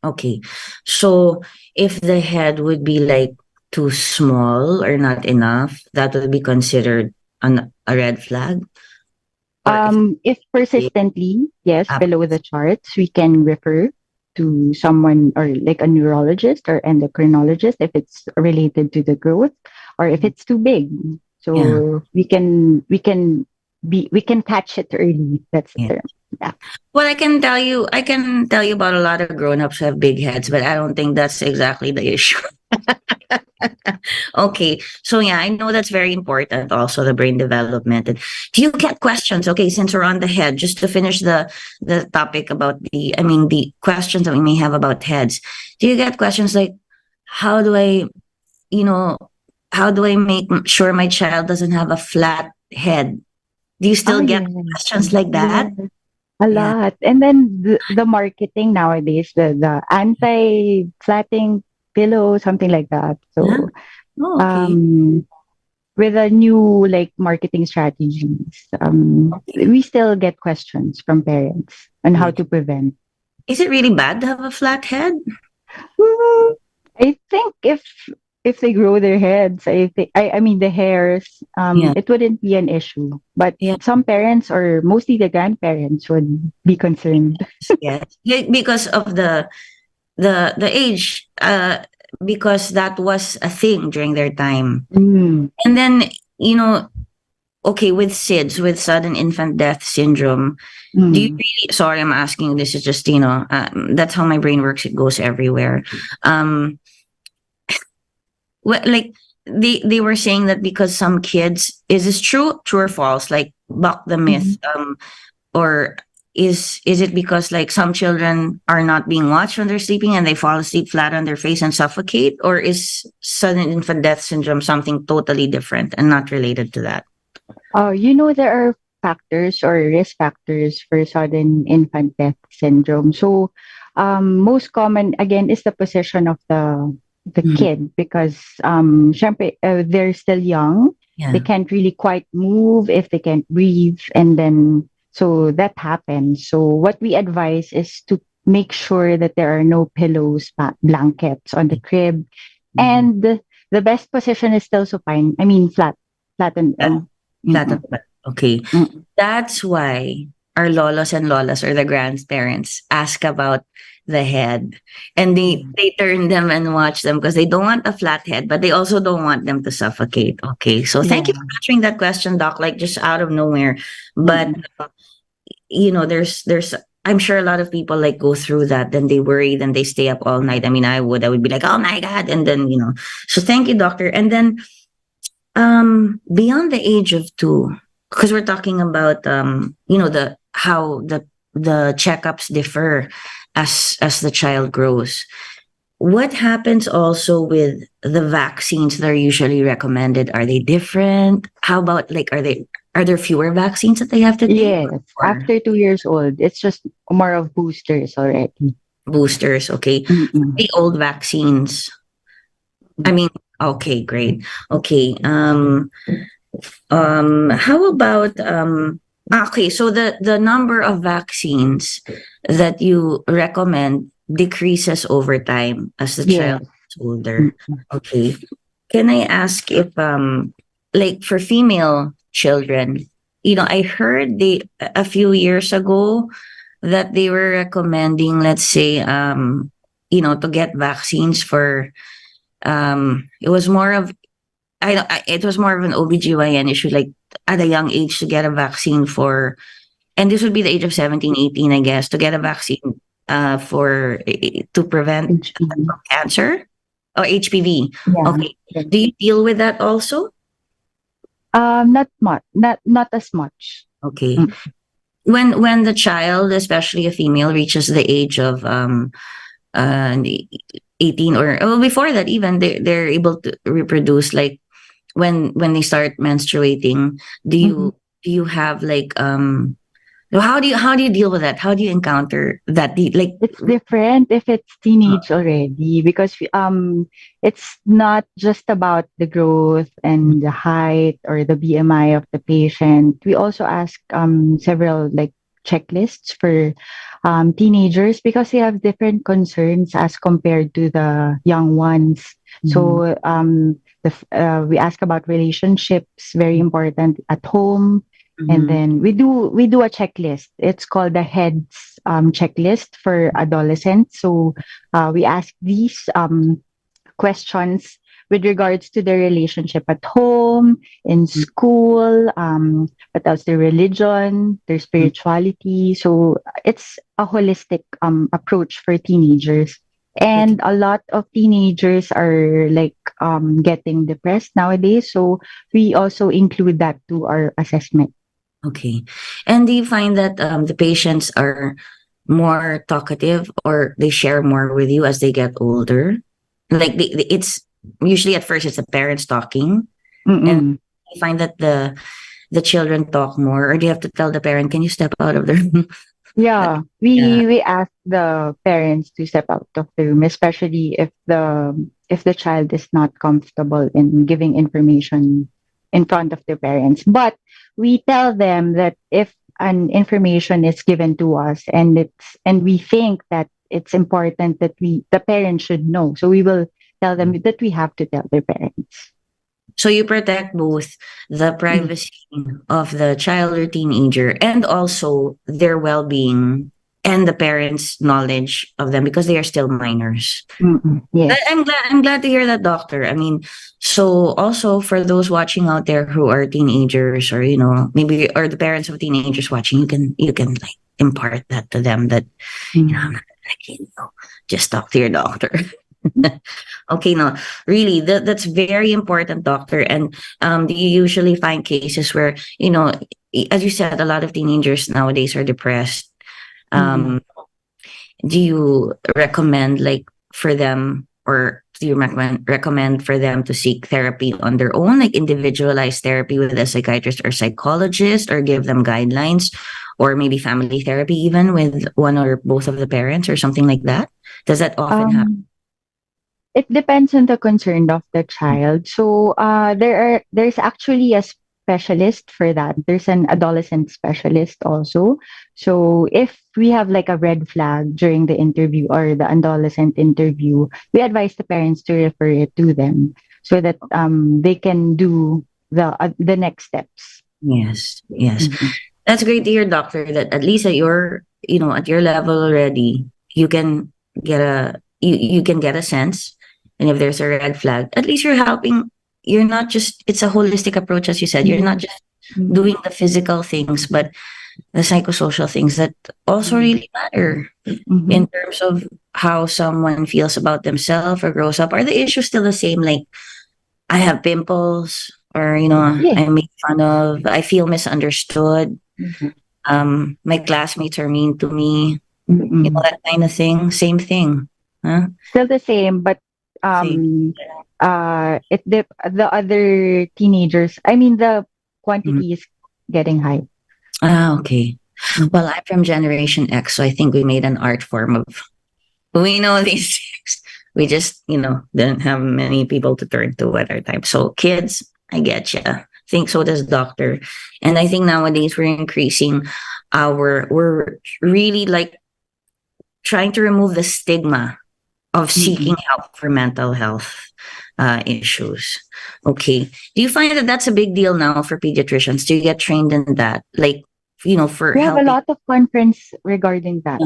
Okay. So if the head would be like too small or not enough, that would be considered a red flag? Or If persistently, yes, up? below the charts, we can refer to someone or like a neurologist or endocrinologist if it's related to the growth, or if it's too big. Yeah. So we can catch it early. That's the Yeah. term. Yeah. Well, I can tell you about a lot of grown-ups who have big heads, but I don't think that's exactly the issue. Okay. So yeah, I know that's very important also, the brain development. And do you get questions? Okay, since we're on the head, just to finish the topic about the questions that we may have about heads. Do you get questions like, how do I, you know, how do I make sure my child doesn't have a flat head? Do you still Oh, get yes. questions like that? Yes. A Yeah. lot. And then the marketing nowadays, the anti-flatting pillow, something like that. Yeah. So Oh, okay. with a new like marketing strategies, we still get questions from parents on how Okay. to prevent. Is it really bad to have a flat head? Hmm, I think if they grow their heads, I mean the hairs, Yeah. it wouldn't be an issue. But Yeah. some parents or mostly the grandparents would be concerned. Yes. Yeah, because of the age, because that was a thing during their time. Mm, And then, okay, with SIDS, with sudden infant death syndrome, do you mm. really, sorry, I'm asking, this is just, that's how my brain works. It goes everywhere. Like they were saying that because some kids, is this true or false? Like, buck the myth. Mhm. Or is it because like some children are not being watched when they're sleeping and they fall asleep flat on their face and suffocate? Or is sudden infant death syndrome something totally different and not related to that? There are factors or risk factors for sudden infant death syndrome. So, most common again is the position of the Mhm. kid because syempre, they're still young. They Yeah. can't really quite move if they can't breathe, and then so that happens. So what we advise is to make sure that there are no pillows, blankets on the crib, Mhm. and the best position is still supine. I mean flat and Flat mm-mm, on the back. Okay. mm-mm. That's why our lolos and lolas or the grandparents ask about the head, and they turn them and watch them because they don't want a flat head, but they also don't want them to suffocate. Okay. So thank you Yeah. for answering that question, Doc, like just out of nowhere. But Mm-mm. there's I'm sure a lot of people like go through that, then they worry, then they stay up all night. I mean, I would be like, oh my God. And then, so thank you, doctor. And then beyond the age of 2, because we're talking about the how the checkups differ as the child grows. What happens also with the vaccines that are usually recommended? Are they different? How about like are there fewer vaccines that they have to take, Yes. or After 2 years old, it's just more of boosters already. boosters? Okay. Mm-mm. The old vaccines. I mean, okay, great. Okay. How about okay, so the number of vaccines that you recommend decreases over time as the child Yes. gets older. Mm-mm. Okay. Can I ask if like for female children, I heard a few years ago that they were recommending, let's say, to get vaccines for it was more of it was more of an OBGYN issue, like at a young age to get a vaccine for, and this would be the age of 17, 18, I guess, to get a vaccine for to prevent HPV. cancer or HPV. Yeah. Okay. Yes. Do you deal with that also? Not much. Not as much. Okay. Mm. When the child, especially a female, reaches the age of uh 18, or well, before that even, they're able to reproduce, like when they start menstruating, do Mhm. you have like So how do you deal with that? How do you encounter that? Like, It's different if it's teenage already because it's not just about the growth and the height or the BMI of the patient. We also ask several like checklists for teenagers because they have different concerns as compared to the young ones. So we ask about relationships, very important at home. And then we do a checklist. It's called the heads checklist for adolescents. So we ask these questions with regards to their relationship at home, in school, what else, their religion, their spirituality. So it's a holistic approach for teenagers. And a lot of teenagers are like getting depressed nowadays. So we also include that to our assessment. okay. And do you find that the patients are more talkative or they share more with you as they get older? Like it's usually at first it's the parents talking, and you find that the children talk more, or do you have to tell the parent, can you step out of the room? Yeah, Yeah. we ask the parents to step out of the room, especially if the child is not comfortable in giving information in front of their parents. But we tell them that if an information is given to us and we think that it's important that the parents should know, so we will tell them that we have to tell their parents. So you protect both the privacy of the child or teenager and also their well-being and the parents' knowledge of them because they are still minors. Yes. I'm glad to hear that, doctor. I mean, so also for those watching out there who are teenagers or maybe or the parents of teenagers watching, you can like impart that to them that I'm not like, just talk to your doctor. Okay, no, really, that's very important, doctor. And do you usually find cases where, as you said, a lot of teenagers nowadays are depressed? Do you recommend like for them, or do you recommend for them to seek therapy on their own, like individualized therapy with a psychiatrist or psychologist, or give them guidelines, or maybe family therapy even with one or both of the parents or something like that? Does that often happen? It depends on the concern of the child. So there's actually a specialist for that. There's an adolescent specialist also. So if we have like a red flag during the interview or the adolescent interview, we advise the parents to refer it to them so that they can do the next steps. Yes, yes. That's great to hear, doctor, that at least at your, at your level already, you can get you can get a sense. And if there's a red flag, at least you're helping. You're not just, it's a holistic approach, as you said. You're not just doing the physical things, but the psychosocial things that also really matter in terms of how someone feels about themselves or grows up. Are the issues still the same? Like, I have pimples, or, I'm made fun of, I feel misunderstood. My classmates are mean to me, that kind of thing. Same thing. Huh? Still the same, but the other teenagers, I mean, the quantity is getting high. Okay. Well, I'm from Generation X, so I think we made an art form of, we know these things. We just, didn't have many people to turn to at our time. So kids, I get you. I think so does doctor. And I think nowadays we're increasing we're really like trying to remove the stigma of seeking help for mental health issues. Okay. Do you find that that's a big deal now for pediatricians? Do you get trained in that? Like, for we have helping? a lot of conference regarding that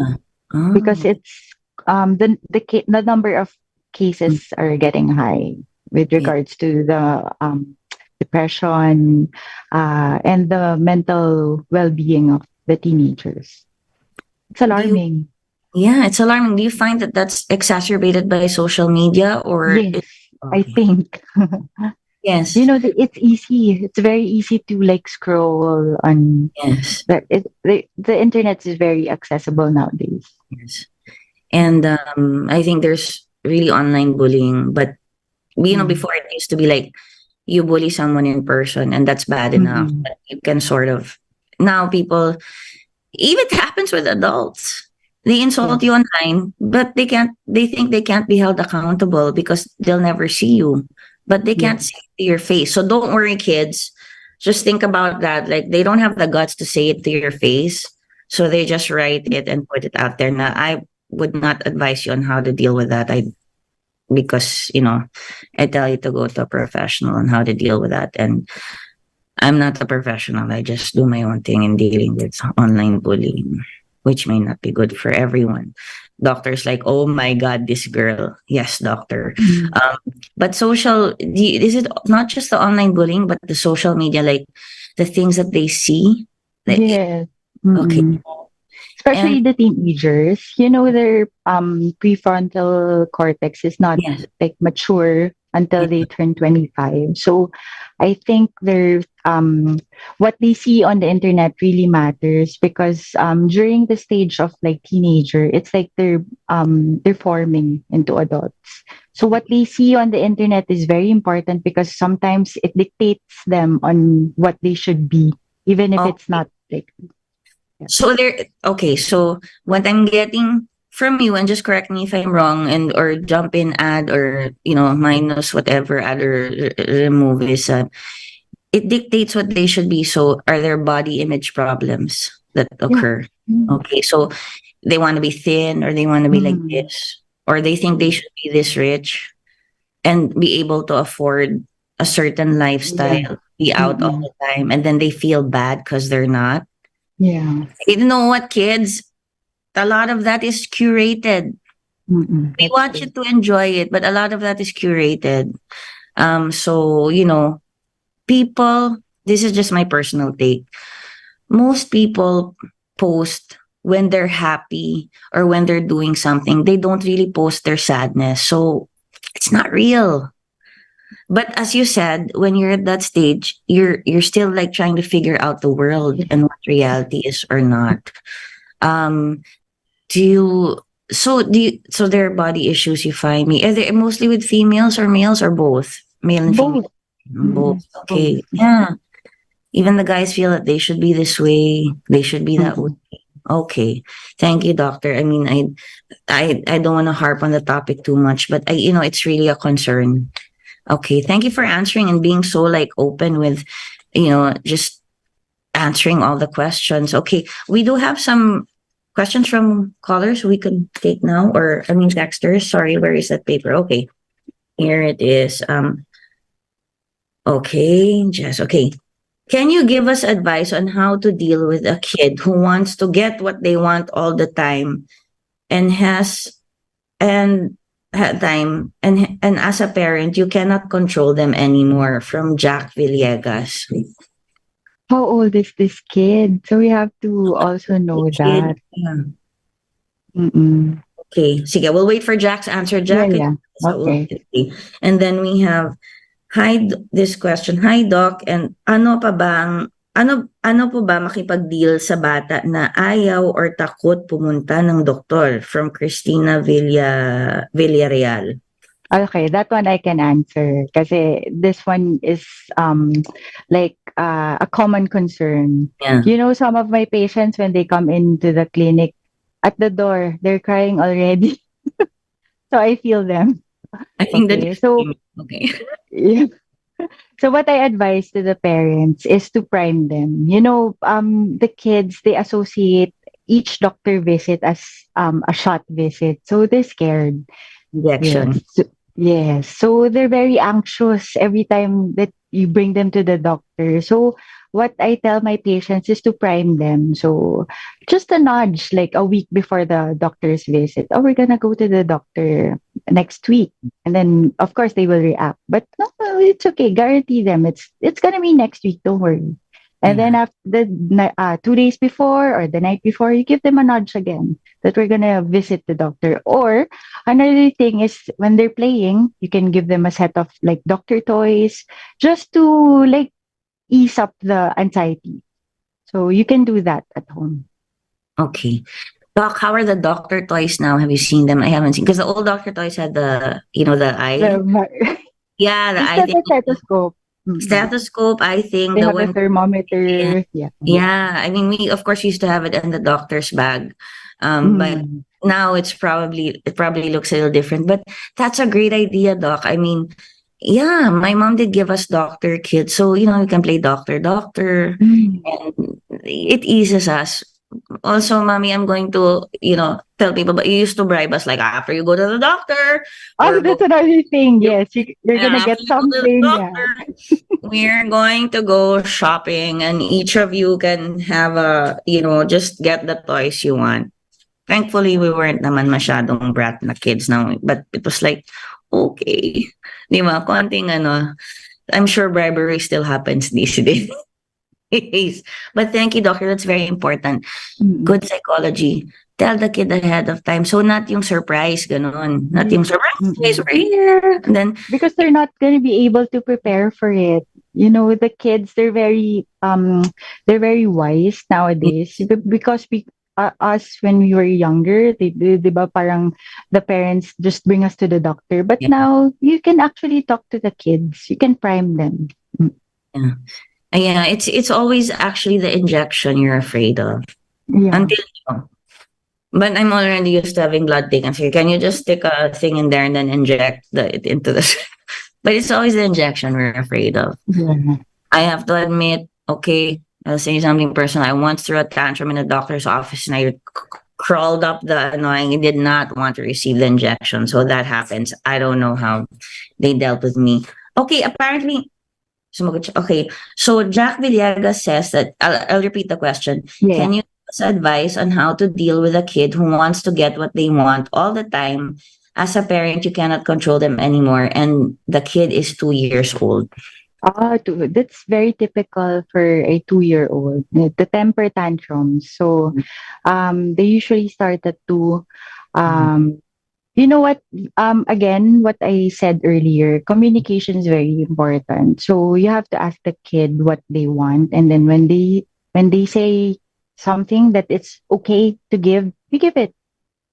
because it's the number of cases are getting high with regards to the depression and the mental well-being of the teenagers. It's alarming. Yeah, it's alarming. Do you find that that's exacerbated by social media, or? Yes, I think. Yes. It's easy. It's very easy to like scroll on. Yes. But the internet is very accessible nowadays. Yes. And I think there's really online bullying, but before it used to be like you bully someone in person and that's bad enough. But you can sort of, now people, Even it happens with adults. They insult you online, but they think they can't be held accountable because they'll never see you, but they can't see it to your face. So don't worry, kids. Just think about that. Like, they don't have the guts to say it to your face. So they just write it and put it out there. Now, I would not advise you on how to deal with that. Because, I tell you to go to a professional on how to deal with that. And I'm not a professional. I just do my own thing in dealing with online bullying, which may not be good for everyone. Doctors like, oh my God, this girl. Yes, doctor. But is it not just the online bullying, but the social media, like the things that they see? Like, Yes. okay. Especially the teenagers, their prefrontal cortex is not like mature until they turn 25. So I think what they see on the internet really matters, because during the stage of like teenager, it's like they're forming into adults. So what they see on the internet is very important, because sometimes it dictates them on what they should be, even if it's not like. So so what I'm getting from you, and just correct me if I'm wrong, or jump in, add, or minus whatever, add or remove, is it dictates what they should be. So are there body image problems that occur? Okay, so they want to be thin, or they want to be like this, or they think they should be this rich and be able to afford a certain lifestyle, be out all the time, and then they feel bad because they're not. Yeah. You know what, kids? A lot of that is curated. We watch it to enjoy it, but a lot of that is curated. So, people, this is just my personal take. Most people post when they're happy or when they're doing something. They don't really post their sadness. So it's not real. But as you said, when you're at that stage, you're still like trying to figure out the world and what reality is or not. So there are body issues you find me. Are they mostly with females or males, or both? Male and female? Both. Okay. Yeah. Even the guys feel that they should be this way. They should be that way. Okay. Thank you, doctor. I mean, I don't want to harp on the topic too much, but it's really a concern. Okay, thank you for answering and being so like open with, just answering all the questions. Okay, we do have some questions from callers we can take now, or texters. Sorry, where is that paper? Okay, here it is. Okay, Jess. Okay, can you give us advice on how to deal with a kid who wants to get what they want all the time, and and as a parent, you cannot control them anymore? From Jack Villegas. How old is this kid? So we have to also know that. Okay, sige, we'll wait for Jack's answer. Jack, Okay. And then we have this question. Hi, Doc, and ano po ba makipag-deal sa bata na ayaw or takot pumunta ng doktor? From Christina Villarreal. Okay, that one I can answer, kasi this one is like a common concern. Yeah. Some of my patients, when they come into the clinic, at the door, they're crying already. So I feel them. I think Okay, so okay. yeah. So what I advise to the parents is to prime them. The kids, they associate each doctor visit as a shot visit. So they're scared. Injection. Yes. So they're very anxious every time that you bring them to the doctor. So what I tell my patients is to prime them. So just a nudge, like a week before the doctor's visit. Oh, we're gonna go to the doctor next week. And then of course they will react. But no, it's okay. Guarantee them it's gonna be next week. Don't worry. And then after 2 days before or the night before, you give them a nudge again that we're gonna visit the doctor. Or another thing is, when they're playing, you can give them a set of like doctor toys, just to like ease up the anxiety. So you can do that at home. Okay. Doc, how are the doctor toys now? Have you seen them? I haven't seen, because the old doctor toys had the eye. Yeah, the eye. The stethoscope. Stethoscope, I think They the have a one. thermometer. Yeah. Yeah, I mean, we of course used to have it in the doctor's bag, but Mm. now it probably looks a little different. But that's a great idea, Doc. I mean, yeah, my mom did give us doctor kits, so you know we can play doctor, Mm. and it eases us. Also, mommy, I'm going to tell people, but you used to bribe us like after you go to the doctor, Oh, we're that's going. another thing. Yes, you're gonna After get you go to the something. Yeah. doctor, we're going to go shopping and each of you can have just get the toys you want. Thankfully, we weren't naman masyadong brat na kids now. But it was like, okay. Di ba? Konting I'm sure bribery still happens these days. But thank you, doctor. That's very important. Mm. Good psychology. Tell the kid ahead of time. So not yung surprise, ganon. Not yung surprise, Mm-mm. we're here. And then, Because they're not going to be able to prepare for it. You know, the kids, they're very wise nowadays because us when we were younger, di ba parang the parents just bring us to the doctor. But yeah, now you can actually talk to the kids. You can prime them. Mm. yeah. Yeah, it's always actually the injection you're afraid of. Yeah. Until but I'm already used to having blood taken. So can you just stick a thing in there and then inject it into the but it's always the injection we're afraid of. Yeah. I have to admit, okay, I'll say something personal. I once threw a tantrum in the doctor's office and I crawled up the annoying. I did not want to receive the injection. So that happens. I don't know how they dealt with me. Okay, apparently, okay. So Jack Villegas says that, I'll repeat the question. Yeah. Can you give us advice on how to deal with a kid who wants to get what they want all the time? As a parent, you cannot control them anymore, and the kid is 2 years old. That's very typical for a 2-year-old. The temper tantrums. So, they usually start at 2. You know what? Again, what I said earlier, communication is very important. So you have to ask the kid what they want, and then when they say something that it's okay to give, you give it.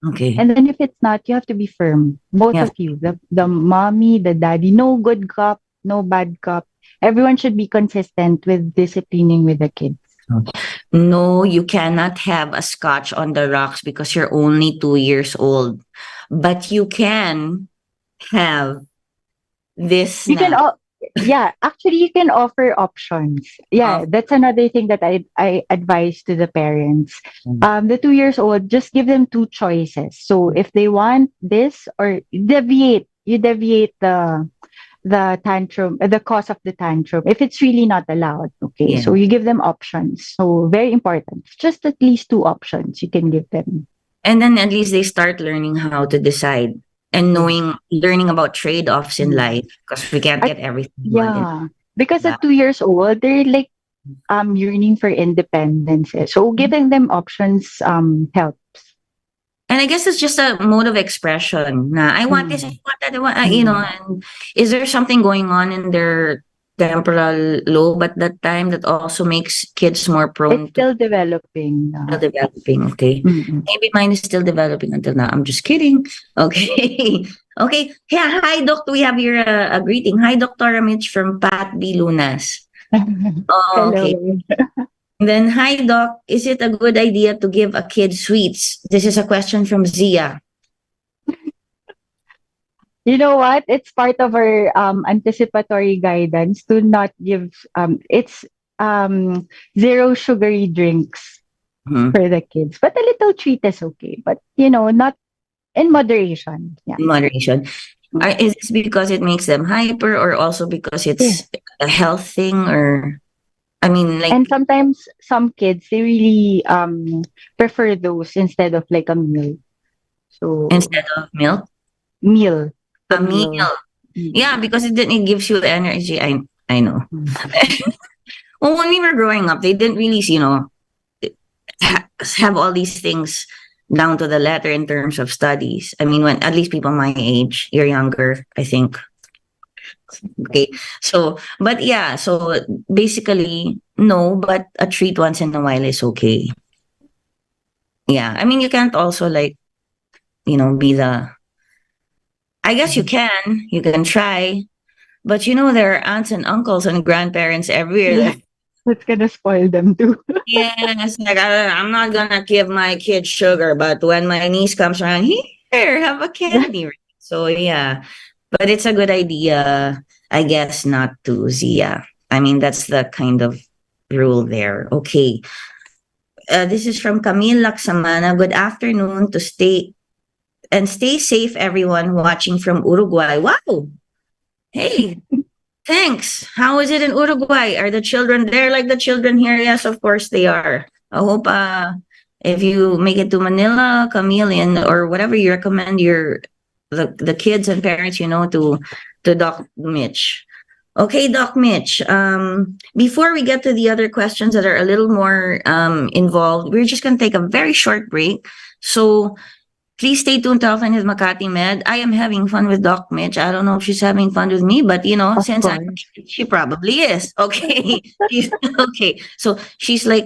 Okay. And then if it's not, you have to be firm. Both Yeah. of you, the mommy, the daddy, no good cop, no bad cop. Everyone should be consistent with disciplining with the kids. No, you cannot have a scotch on the rocks because you're only 2 years old. But you can have this You can snack. actually you can offer options. Yeah, that's another thing that I advise to the parents. The 2 years old, just give them two choices. So if they want this or you deviate the tantrum, the cause of the tantrum, if it's really not allowed. Okay, Yeah. so you give them options. So very important. Just at least two options you can give them. And then at least they start learning how to decide and learning about trade-offs in life because we can't get everything we want. Yeah, because Yeah. at 2 years old, they're like yearning for independence. So giving them options helps. And I guess it's just a mode of expression. Na, I want this, I want that, I want, and is there something going on in their temporal lobe at that time that also makes kids more prone It's still developing. to developing? Okay. Mm-mm. Maybe mine is still developing until now. I'm just kidding. Okay. Okay. Yeah. Hi, Doc. We have here a greeting. Hi, Dr. Mitch from Pat B. Lunas. Oh, Hello. okay. Then, hi, Doc. Is it a good idea to give a kid sweets? This is a question from Zia. You know what? It's part of our anticipatory guidance to not give it's zero sugary drinks for the kids. But a little treat is okay. But not in moderation. Yeah. Moderation. Is this because it makes them hyper or also because it's a health thing or I mean like And sometimes some kids they really prefer those instead of like a meal. So instead of milk? meal. A meal. Yeah, because it gives you energy. I know. Well, when we were growing up, they didn't really, have all these things down to the letter in terms of studies. I mean, when at least people my age, you're younger, I think. Okay. So, but yeah, so basically, no, but a treat once in a while is okay. Yeah. I mean, you can't also like, be the, I guess you can try, But you know, there are aunts and uncles and grandparents everywhere. That's gonna spoil them too. Yes, like I'm not gonna give my kid sugar, but when my niece comes around, here, have a candy. So yeah, but it's a good idea, I guess, not to, Zia. I mean, that's the kind of rule there. Okay. This is from Camille Laksamana. Good afternoon to stay safe, everyone watching from Uruguay. Wow. Hey, thanks. How is it in Uruguay? Are the children there like the children here? Yes, of course they are. I hope if you make it to Manila, Chameleon, or whatever you recommend the kids and parents, to Doc Mitch. Okay, Doc Mitch. Before we get to the other questions that are a little more involved, we're just going to take a very short break. So please stay tuned to Healthline with MakatiMed. I am having fun with Doc Mitch. I don't know if she's having fun with me, but since she probably is. Okay. Okay. So she's like,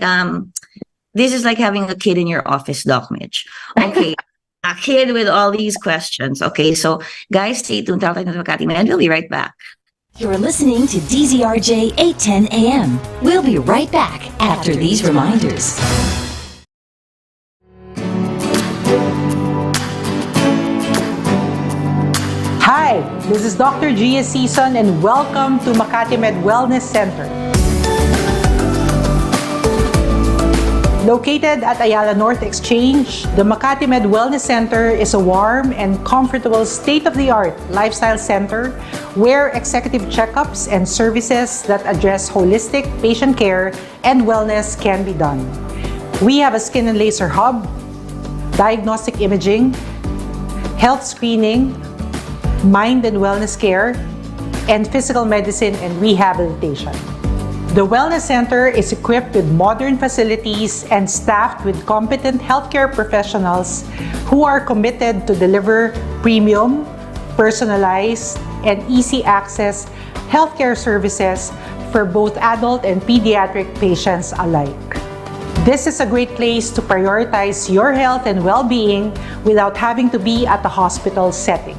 this is like having a kid in your office, Doc Mitch. Okay. A kid with all these questions. Okay. So guys, stay tuned to Healthline with MakatiMed. We'll be right back. You're listening to DZRJ 810 AM. We'll be right back after these reminders. Hi, this is Dr. Gia Season and welcome to MakatiMed Wellness Center. Located at Ayala North Exchange, the MakatiMed Wellness Center is a warm and comfortable state-of-the-art lifestyle center where executive checkups and services that address holistic patient care and wellness can be done. We have a skin and laser hub, diagnostic imaging, health screening, mind and wellness care, and physical medicine and rehabilitation. The Wellness Center is equipped with modern facilities and staffed with competent healthcare professionals who are committed to deliver premium, personalized, and easy access healthcare services for both adult and pediatric patients alike. This is a great place to prioritize your health and well-being without having to be at the hospital setting.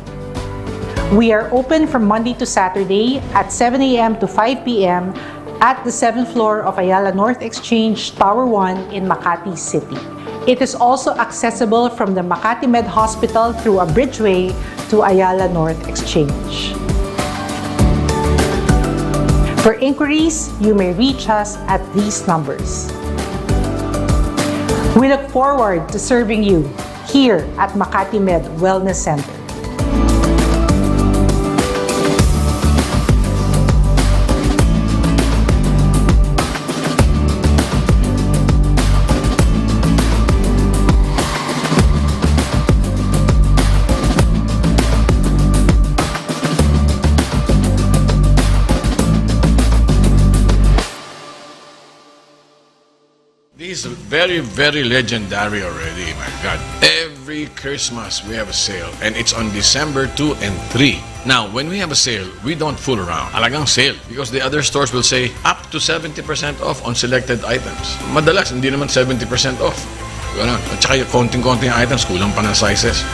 We are open from Monday to Saturday at 7 a.m. to 5 p.m. at the 7th floor of Ayala North Exchange, Tower 1 in Makati City. It is also accessible from the MakatiMed Hospital through a bridgeway to Ayala North Exchange. For inquiries, you may reach us at these numbers. We look forward to serving you here at MakatiMed Wellness Center. This is very, very legendary already, my God. Every Christmas we have a sale and it's on December 2 and 3. Now, when we have a sale, we don't fool around. Alagang sale. Because the other stores will say up to 70% off on selected items. Madalas, hindi naman 70% off. Ganun. At saka yung konting-konting items, kulang pa ng sizes.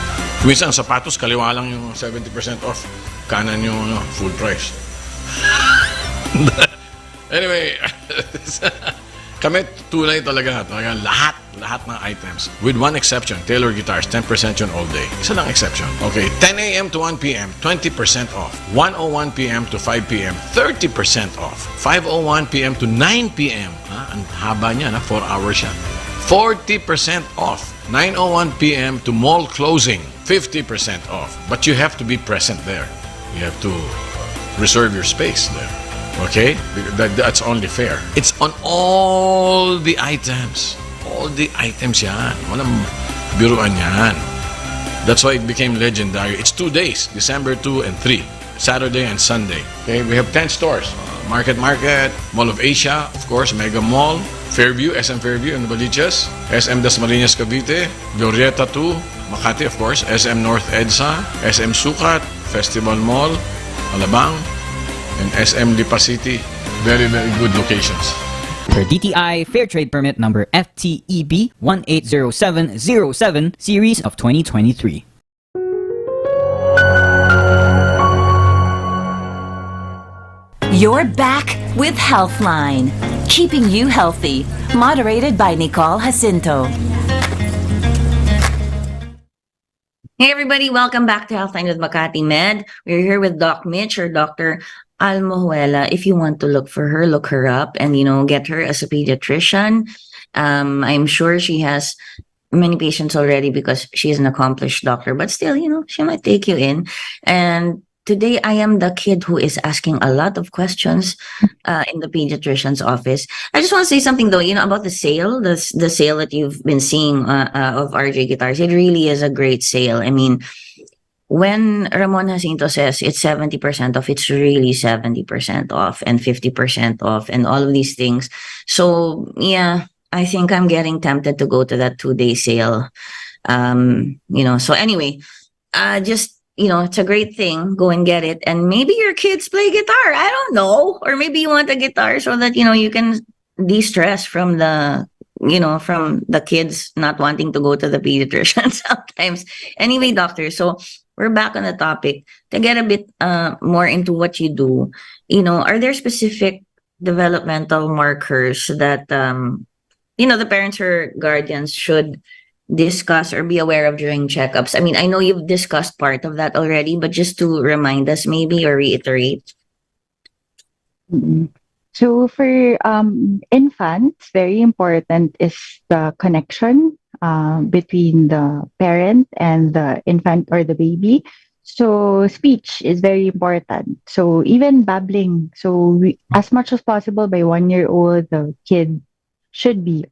Minsan, sapatos, kaliwa lang yung 70% off. Kanan yung full price. Anyway, kami tunay talaga lahat ng items. With one exception, Taylor Guitars, 10% yun all day. Isa lang exception. Okay, 10 a.m. to 1 p.m., 20% off. 1:01 p.m. to 5 p.m., 30% off. 5:01 p.m. to 9 p.m. Ang haba niya, 4 hours yan. 40% off. 9:01 p.m. to mall closing, 50% off. But you have to be present there. You have to reserve your space there. Okay? That's only fair. It's on all the items. All the items yan. Walang biruan yan. That's why it became legendary. It's 2 days, December 2 and 3, Saturday and Sunday. Okay? We have 10 stores. Market, Mall of Asia, of course, Mega Mall, Fairview, SM Fairview in Baliches, SM Dasmariñas Cavite, Glorieta 2, Makati, of course, SM North EDSA, SM Sukat, Festival Mall, Alabang, and SM Lipa City. Very, very good locations. For DTI Fair Trade Permit number FTEB 180707 series of 2023. You're back with Healthline, keeping you healthy. Moderated by Nicole Jacinto. Hey everybody, welcome back to Healthline with MakatiMed. We're here with Doc Mitch or Dr. 𝗛𝗲𝗁𝗶𝗶. If you want to look her up and, get her as a pediatrician. I'm sure she has many patients already because she is an accomplished doctor, but still, she might take you in. And today I am the kid who is asking a lot of questions in the pediatrician's office. I just want to say something though, about the sale, the sale that you've been seeing of RJ Guitars. It really is a great sale. I mean, when Ramon Jacinto says it's 70% off, it's really 70% off and 50% off and all of these things. So yeah, I think I'm getting tempted to go to that 2-day sale. So anyway, it's a great thing. Go and get it. And maybe your kids play guitar. I don't know. Or maybe you want a guitar so that, you can de-stress from the kids not wanting to go to the pediatrician sometimes. Anyway, doctor, so we're back on the topic to get a bit more into what you do. Are there specific developmental markers that, the parents or guardians should discuss or be aware of during checkups? I mean, I know you've discussed part of that already, but just to remind us maybe or reiterate. Mhm. So for infants, very important is the connection between the parent and the infant or the baby. So speech is very important. So even babbling. So as much as possible by 1-year-old, the kid should be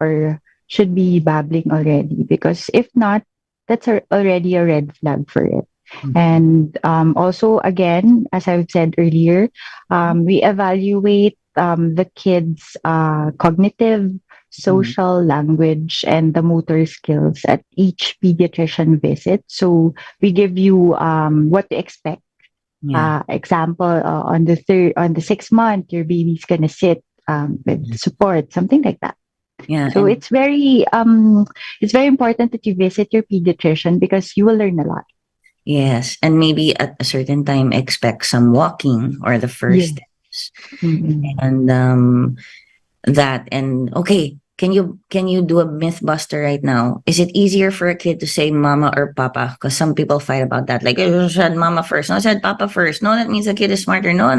babbling already, because if not, that's already a red flag for it. And also, again, as I've said earlier, we evaluate the kids' cognitive, social, language, and the motor skills at each pediatrician visit. So we give you what to expect. Example, on the 6th month, your baby's gonna sit with support, something like that. Yeah. So it's very important that you visit your pediatrician because you will learn a lot. Yes. And maybe at a certain time expect some walking or the first steps. And okay, can you do a myth buster right now? Is it easier for a kid to say mama or papa? Because some people fight about that. Like, you said mama first. No, I said papa first. No, that means the kid is smarter. No.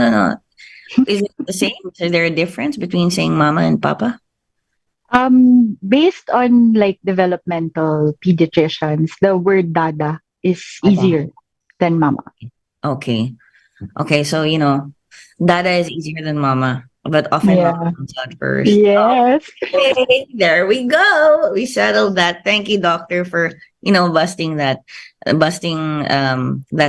Is it the same? Is there a difference between saying mama and papa? Based on like developmental pediatricians, the word dada is easier than mama. Okay. So, dada is easier than mama, but often mama comes out first. Yes. Okay, there we go. We settled that. Thank you, doctor, for, busting that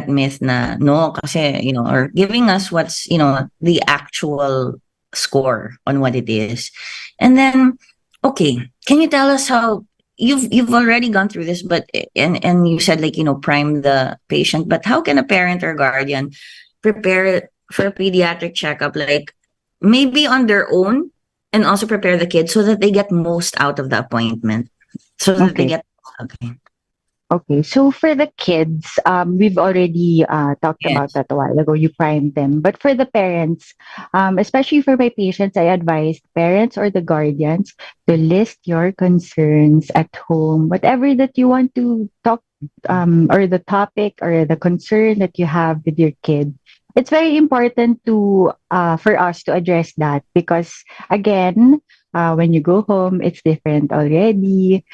myth na no, kasi, or giving us what's, the actual score on what it is. And then, okay, can you tell us how you've already gone through this, but and you said like, prime the patient, but how can a parent or guardian prepare for a pediatric checkup, like maybe on their own, and also prepare the kids so that they get most out of the appointment, so that they get Okay, so for the kids, we've already talked about that a while ago. You primed them. But for the parents, especially for my patients, I advise parents or the guardians to list your concerns at home, whatever that you want to talk, or the topic or the concern that you have with your kid. It's very important to for us to address that because, again, when you go home, it's different already.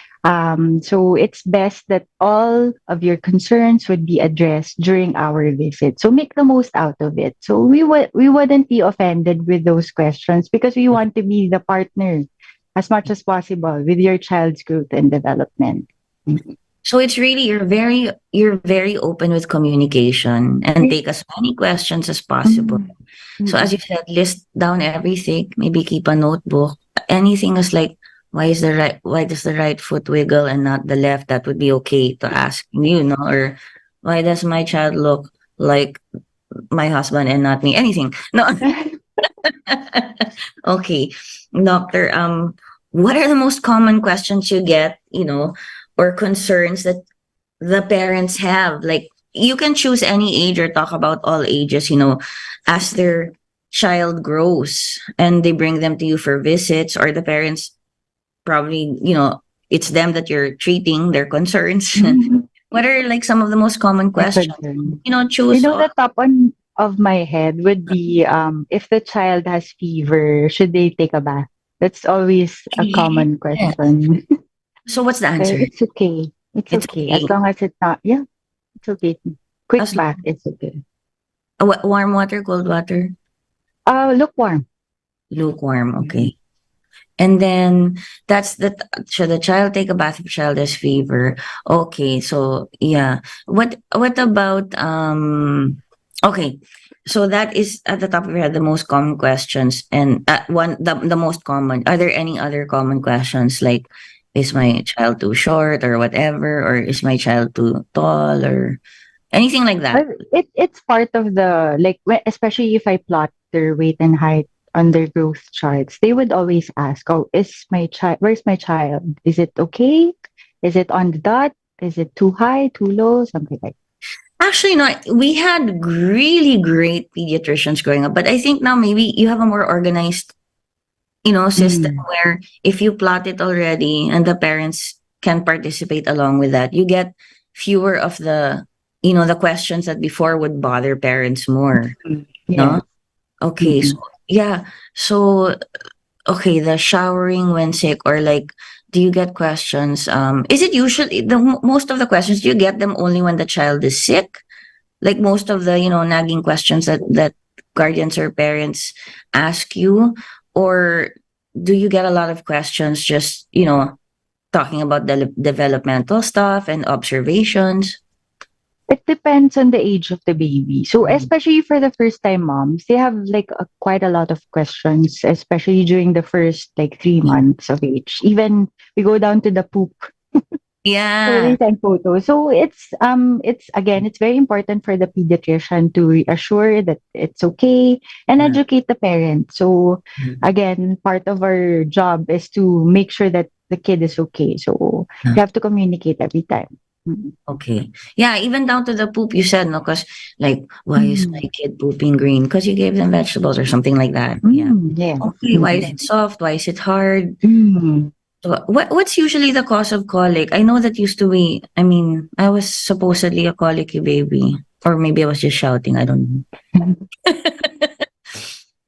So it's best that all of your concerns would be addressed during our visit. So make the most out of it. So we wouldn't be offended with those questions because we want to be the partner as much as possible with your child's growth and development. So it's really you're very open with communication and take as many questions as possible. So as you said, list down everything, maybe keep a notebook. Anything is like, why does the right foot wiggle and not the left? That would be okay to ask or why does my child look like my husband and not me? Anything. No. Okay. Doctor, what are the most common questions you get, or concerns that the parents have? Like, you can choose any age or talk about all ages, as their child grows and they bring them to you for visits, or the parents probably, it's them that you're treating their concerns. What are like some of the most common questions? Choose. The top one of my head would be if the child has fever, should they take a bath? That's always a common Yeah. question. So what's the answer? It's okay. It's okay. As okay. long as it's not, it's okay. Quick As bath, it's okay. Warm water, cold water? Lukewarm. Lukewarm, okay. And then should the child take a bath if the child has fever? Okay, so yeah. What about okay. So that is at the top of your head the most common questions, and the most common. Are there any other common questions like, is my child too short or whatever, or is my child too tall or anything like that? It's part of the especially if I plot their weight and height on their growth charts, they would always ask, "Oh, where's my child? Is it okay? Is it on the dot? Is it too high, too low? Something like." Actually, no. We had really great pediatricians growing up, but I think now maybe you have a more organized, system where if you plot it already and the parents can participate along with that, you get fewer of the, the questions that before would bother parents more. Yeah. No? Okay. So, yeah. So, okay, the showering when sick, or like, do you get questions? Is it usually most of the questions, do you get them only when the child is sick? Like most of the, nagging questions that guardians or parents ask you, or do you get a lot of questions just, talking about the developmental stuff and observations? It depends on the age of the baby. So especially for the first time moms, they have quite a lot of questions, especially during the first 3 months of age. Even we go down to the poop. Yeah. So they send photos. So it's very important for the pediatrician to reassure that it's okay and educate the parent. So again, part of our job is to make sure that the kid is okay. So you have to communicate every time. Okay. Yeah, even down to the poop you said, no, because why is my kid pooping green? Because you gave them vegetables or something like that. Yeah. Okay. Why is it soft? Why is it hard? So what's usually the cause of colic? I know that used to be. I mean, I was supposedly a colicky baby, or maybe I was just shouting. I don't know.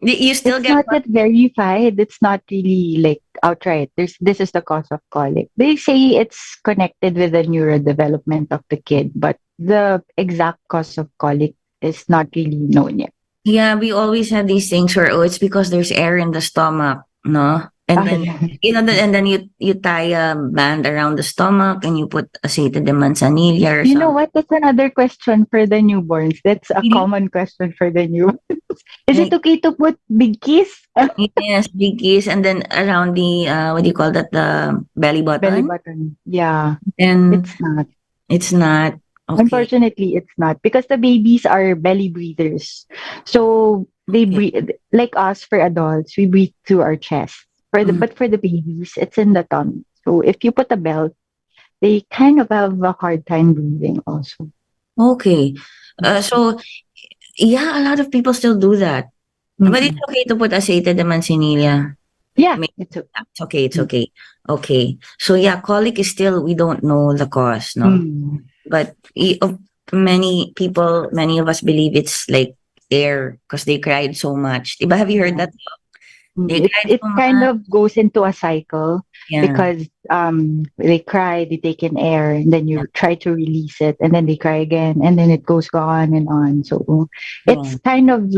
You still It's get not that verified. It's not really outright. This is the cause of colic. They say it's connected with the neurodevelopment of the kid, but the exact cause of colic is not really known yet. Yeah, we always had these things where it's because there's air in the stomach, no? And then and then you tie a band around the stomach and you put acetate de manzanilla or You know what? That's another question for the newborns. That's a common question for the newborns. Is it okay to put big kiss? Yes, big kiss, and then around the what do you call that? The belly button. Belly button. Yeah. And it's not. It's not. Okay. Unfortunately, it's not, because the babies are belly breathers. So they breathe like us. For adults, we breathe through our chest. But for the babies, it's in the tummy. So if you put a belt, they kind of have a hard time breathing also. Okay. So yeah, a lot of people still do that. But it's okay to put aceite de manzanilla. Yeah, it's okay. It's okay. Okay. So yeah, colic is still, we don't know the cause, no? But many of us believe it's like air because they cried so much. Diba, have you heard that? It kind of goes into a cycle because they cry, they take in air, and then you try to release it, and then they cry again, and then it goes on and on. So it's kind of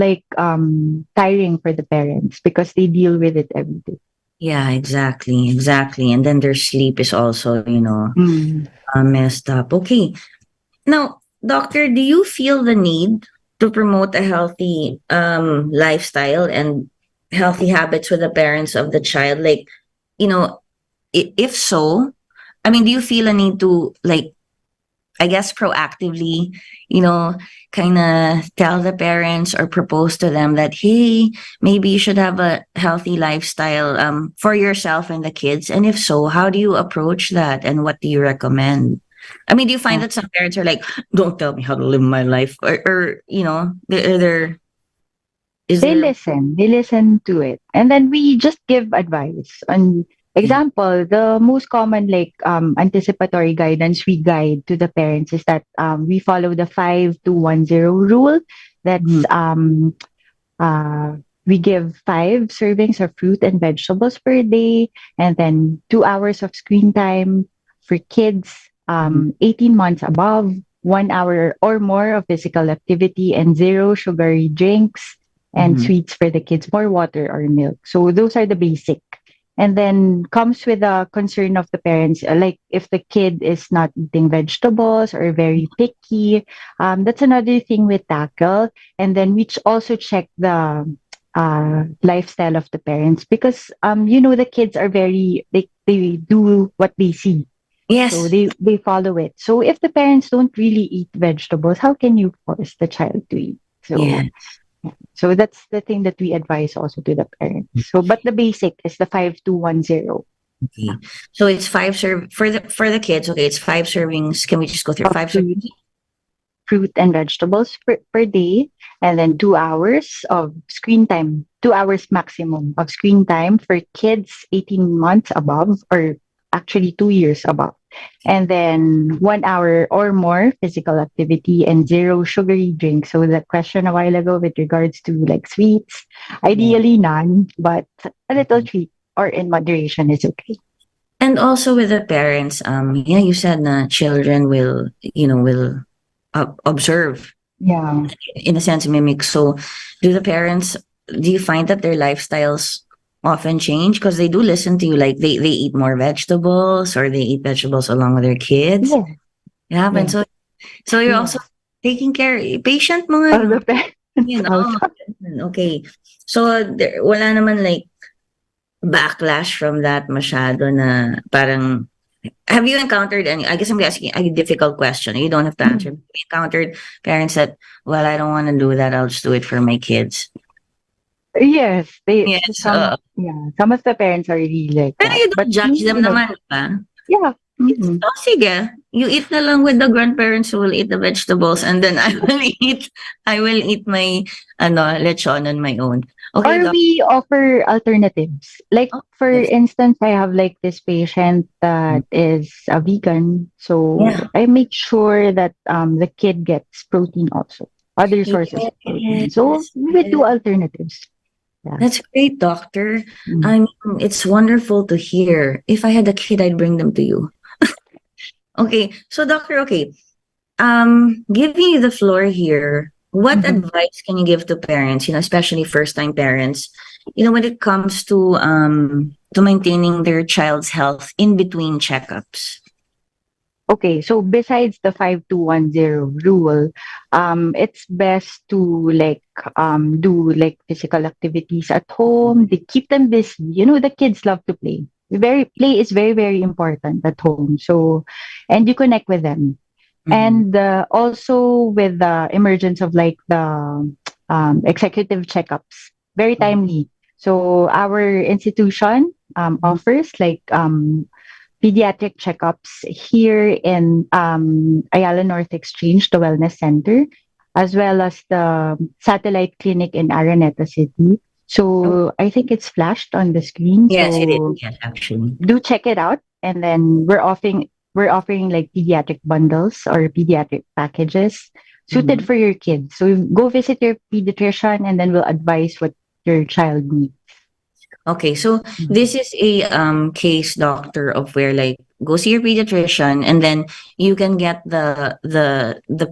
tiring for the parents because they deal with it every day. Yeah, exactly. And then their sleep is also, messed up. Okay. Now, doctor, do you feel the need to promote a healthy lifestyle and healthy habits with the parents of the child? Like, if so, I mean, do you feel a need to, I guess, proactively, kind of tell the parents or propose to them that, hey, maybe you should have a healthy lifestyle for yourself and the kids? And if so, how do you approach that? And what do you recommend? I mean, do you find that some parents are like, don't tell me how to live my life? Or is They listen. They listen to it. And then we just give advice. On example, the most common anticipatory guidance we guide to the parents is that we follow the 5-2-1-0 rule. That's we give 5 servings of fruit and vegetables per day, and then 2 hours of screen time for kids 18 months above, 1 hour or more of physical activity, and 0 sugary drinks and sweets for the kids, more water or milk. So those are the basic. And then comes with the concern of the parents, like if the kid is not eating vegetables or very picky, that's another thing we tackle. And then we also check the lifestyle of the parents, because the kids are they do what they see. Yes. So they follow it. So if the parents don't really eat vegetables, how can you force the child to eat? So yes. So that's the thing that we advise also to the parents. So, but the basic is the 5-2-1-0. Okay. So it's 5 for the kids. Okay, it's 5 servings. Can we just go through 5 servings? Fruit and vegetables per day, and then 2 hours of screen time, 2 hours maximum of screen time for kids 18 months above, or actually 2 years above. And then 1 hour or more physical activity and 0 sugary drinks. So the question a while ago with regards to like sweets, ideally none, but a little treat or in moderation is okay. And also with the parents, you said na children will observe. Yeah. In a sense, mimic. So do you find that their lifestyles often change because they do listen to you, like they eat more vegetables, or they eat vegetables along with their kids? Yeah. It happens. Yeah. So you're also taking care, patient mga, Of the parents. Okay. So there, wala naman like backlash from that masyado na parang, have you encountered any, I guess I'm asking a difficult question. You don't have to answer. Have you encountered parents that, well, I don't want to do that. I'll just do it for my kids? Yes, some of the parents are really like Pero that. you don't judge them naman, ba? Yeah. Oh, sige. You eat na lang with the grandparents who will eat the vegetables, and then I will eat my lechon on my own. Okay. Or we offer alternatives. Like for instance, I have like this patient that is a vegan, so I make sure that the kid gets protein also, other sources of protein. So we do alternatives. Yeah. That's great, doctor. I mean, it's wonderful to hear. If I had a kid, I'd bring them to you. Okay, so doctor, giving you the floor here, what advice can you give to parents, especially first-time parents, when it comes to maintaining their child's health in between checkups? Okay, so besides the 5-2-1-0 rule, it's best to do like physical activities at home. They keep them busy. The kids love to play. Play is very, very important at home. So, and you connect with them. And also with the emergence of like the executive checkups, very timely. So our institution offers like pediatric checkups here in Ayala North Exchange, the Wellness Center, as well as the satellite clinic in Araneta City. So I think it's flashed on the screen. Yes, so it is. Yes, actually. Do check it out. And then we're offering like pediatric bundles or pediatric packages suited for your kids. So go visit your pediatrician, and then we'll advise what your child needs. Okay, so this is a case, doctor, of where like go see your pediatrician, and then you can get the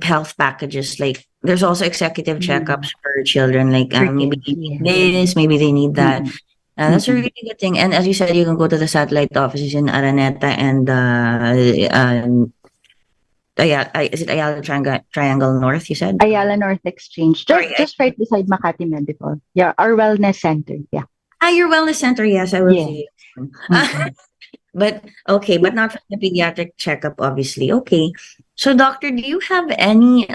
health packages. Like there's also executive checkups for children. Like maybe they need this, maybe they need that. That's a really good thing. And as you said, you can go to the satellite offices in Araneta and is it Ayala Triangle North? You said Ayala North Exchange, just right beside Makati Medical. Yeah, our wellness center. Yeah. Your wellness center. Yes, I will see it. But not for the pediatric checkup, obviously. Okay. So, doctor, do you have any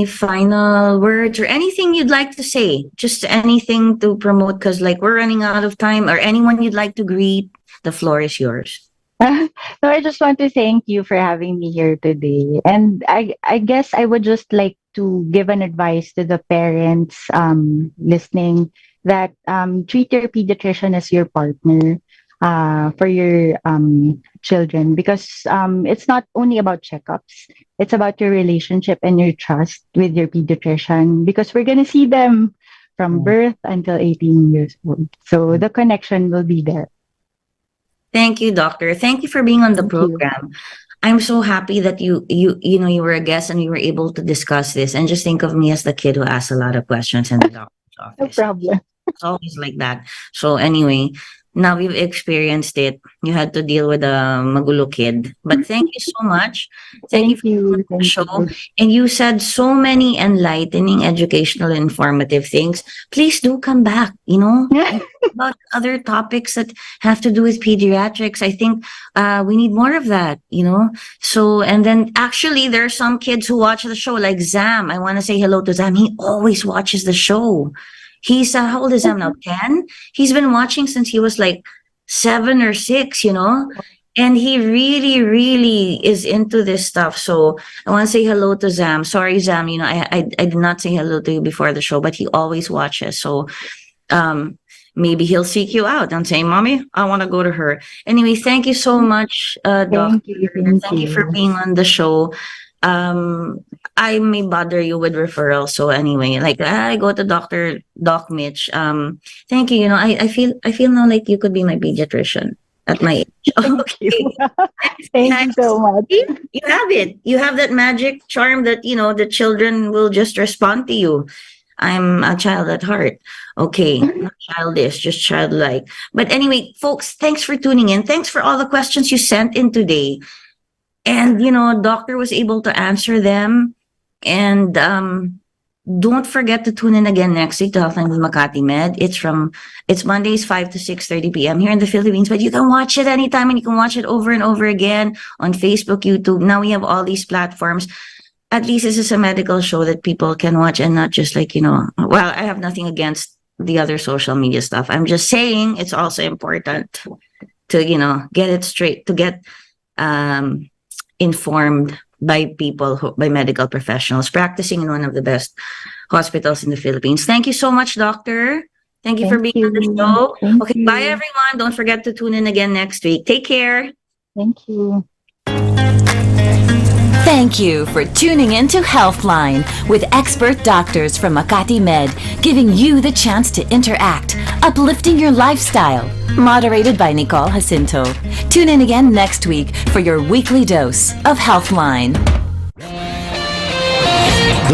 final words or anything you'd like to say? Just anything to promote, because like we're running out of time, or anyone you'd like to greet, the floor is yours. So I just want to thank you for having me here today. And I guess I would just like to give an advice to the parents listening that treat your pediatrician as your partner for your children, because it's not only about checkups, it's about your relationship and your trust with your pediatrician, because we're going to see them from birth until 18 years old. So the connection will be there. Thank you, doctor. Thank you for being on the Thank you. program. I'm so happy that you were a guest and you were able to discuss this. And just think of me as the kid who asks a lot of questions in the doctor's No office. problem. It's always like that. So anyway, now you've experienced it. You had to deal with a magulo kid. But thank you so much. Thank you for being on the Thank show. you. And you said so many enlightening, educational, informative things. Please do come back, about other topics that have to do with pediatrics. I think we need more of that, So, and then actually there are some kids who watch the show, like Zam. I want to say hello to Zam. He always watches the show. He's, how old is Zam now? 10? He's been watching since he was like 7 or 6, and he really, really is into this stuff. So I want to say hello to Zam. Sorry, Zam, I did not say hello to you before the show, but he always watches. So maybe he'll seek you out and say, Mommy, I want to go to her. Anyway, thank you so much, Doctor. Thank you for being on the show. I may bother you with referrals. So anyway, like I go to Doc Mitch. Thank you. I feel now like you could be my pediatrician at my age. Okay. Thank you so much. You have it. You have that magic charm that, the children will just respond to you. I'm a child at heart. Okay, not childish, just childlike. But anyway, folks, thanks for tuning in. Thanks for all the questions you sent in today. And, doctor was able to answer them. And don't forget to tune in again next week to Healthline with MakatiMed. It's Mondays, 5 to 6:30 p.m. here in the Philippines. But you can watch it anytime, and you can watch it over and over again on Facebook, YouTube. Now we have all these platforms. At least this is a medical show that people can watch, and not just like, well, I have nothing against the other social media stuff. I'm just saying it's also important to, get it straight, to get informed by by medical professionals practicing in one of the best hospitals in the Philippines. Thank you so much, doctor. Thank you for being on the show. Okay, bye everyone. Don't forget to tune in again next week. Take care. Thank you. Thank you for tuning in to Healthline with expert doctors from MakatiMed, giving you the chance to interact, uplifting your lifestyle. Moderated by Nicole Jacinto. Tune in again next week for your weekly dose of Healthline.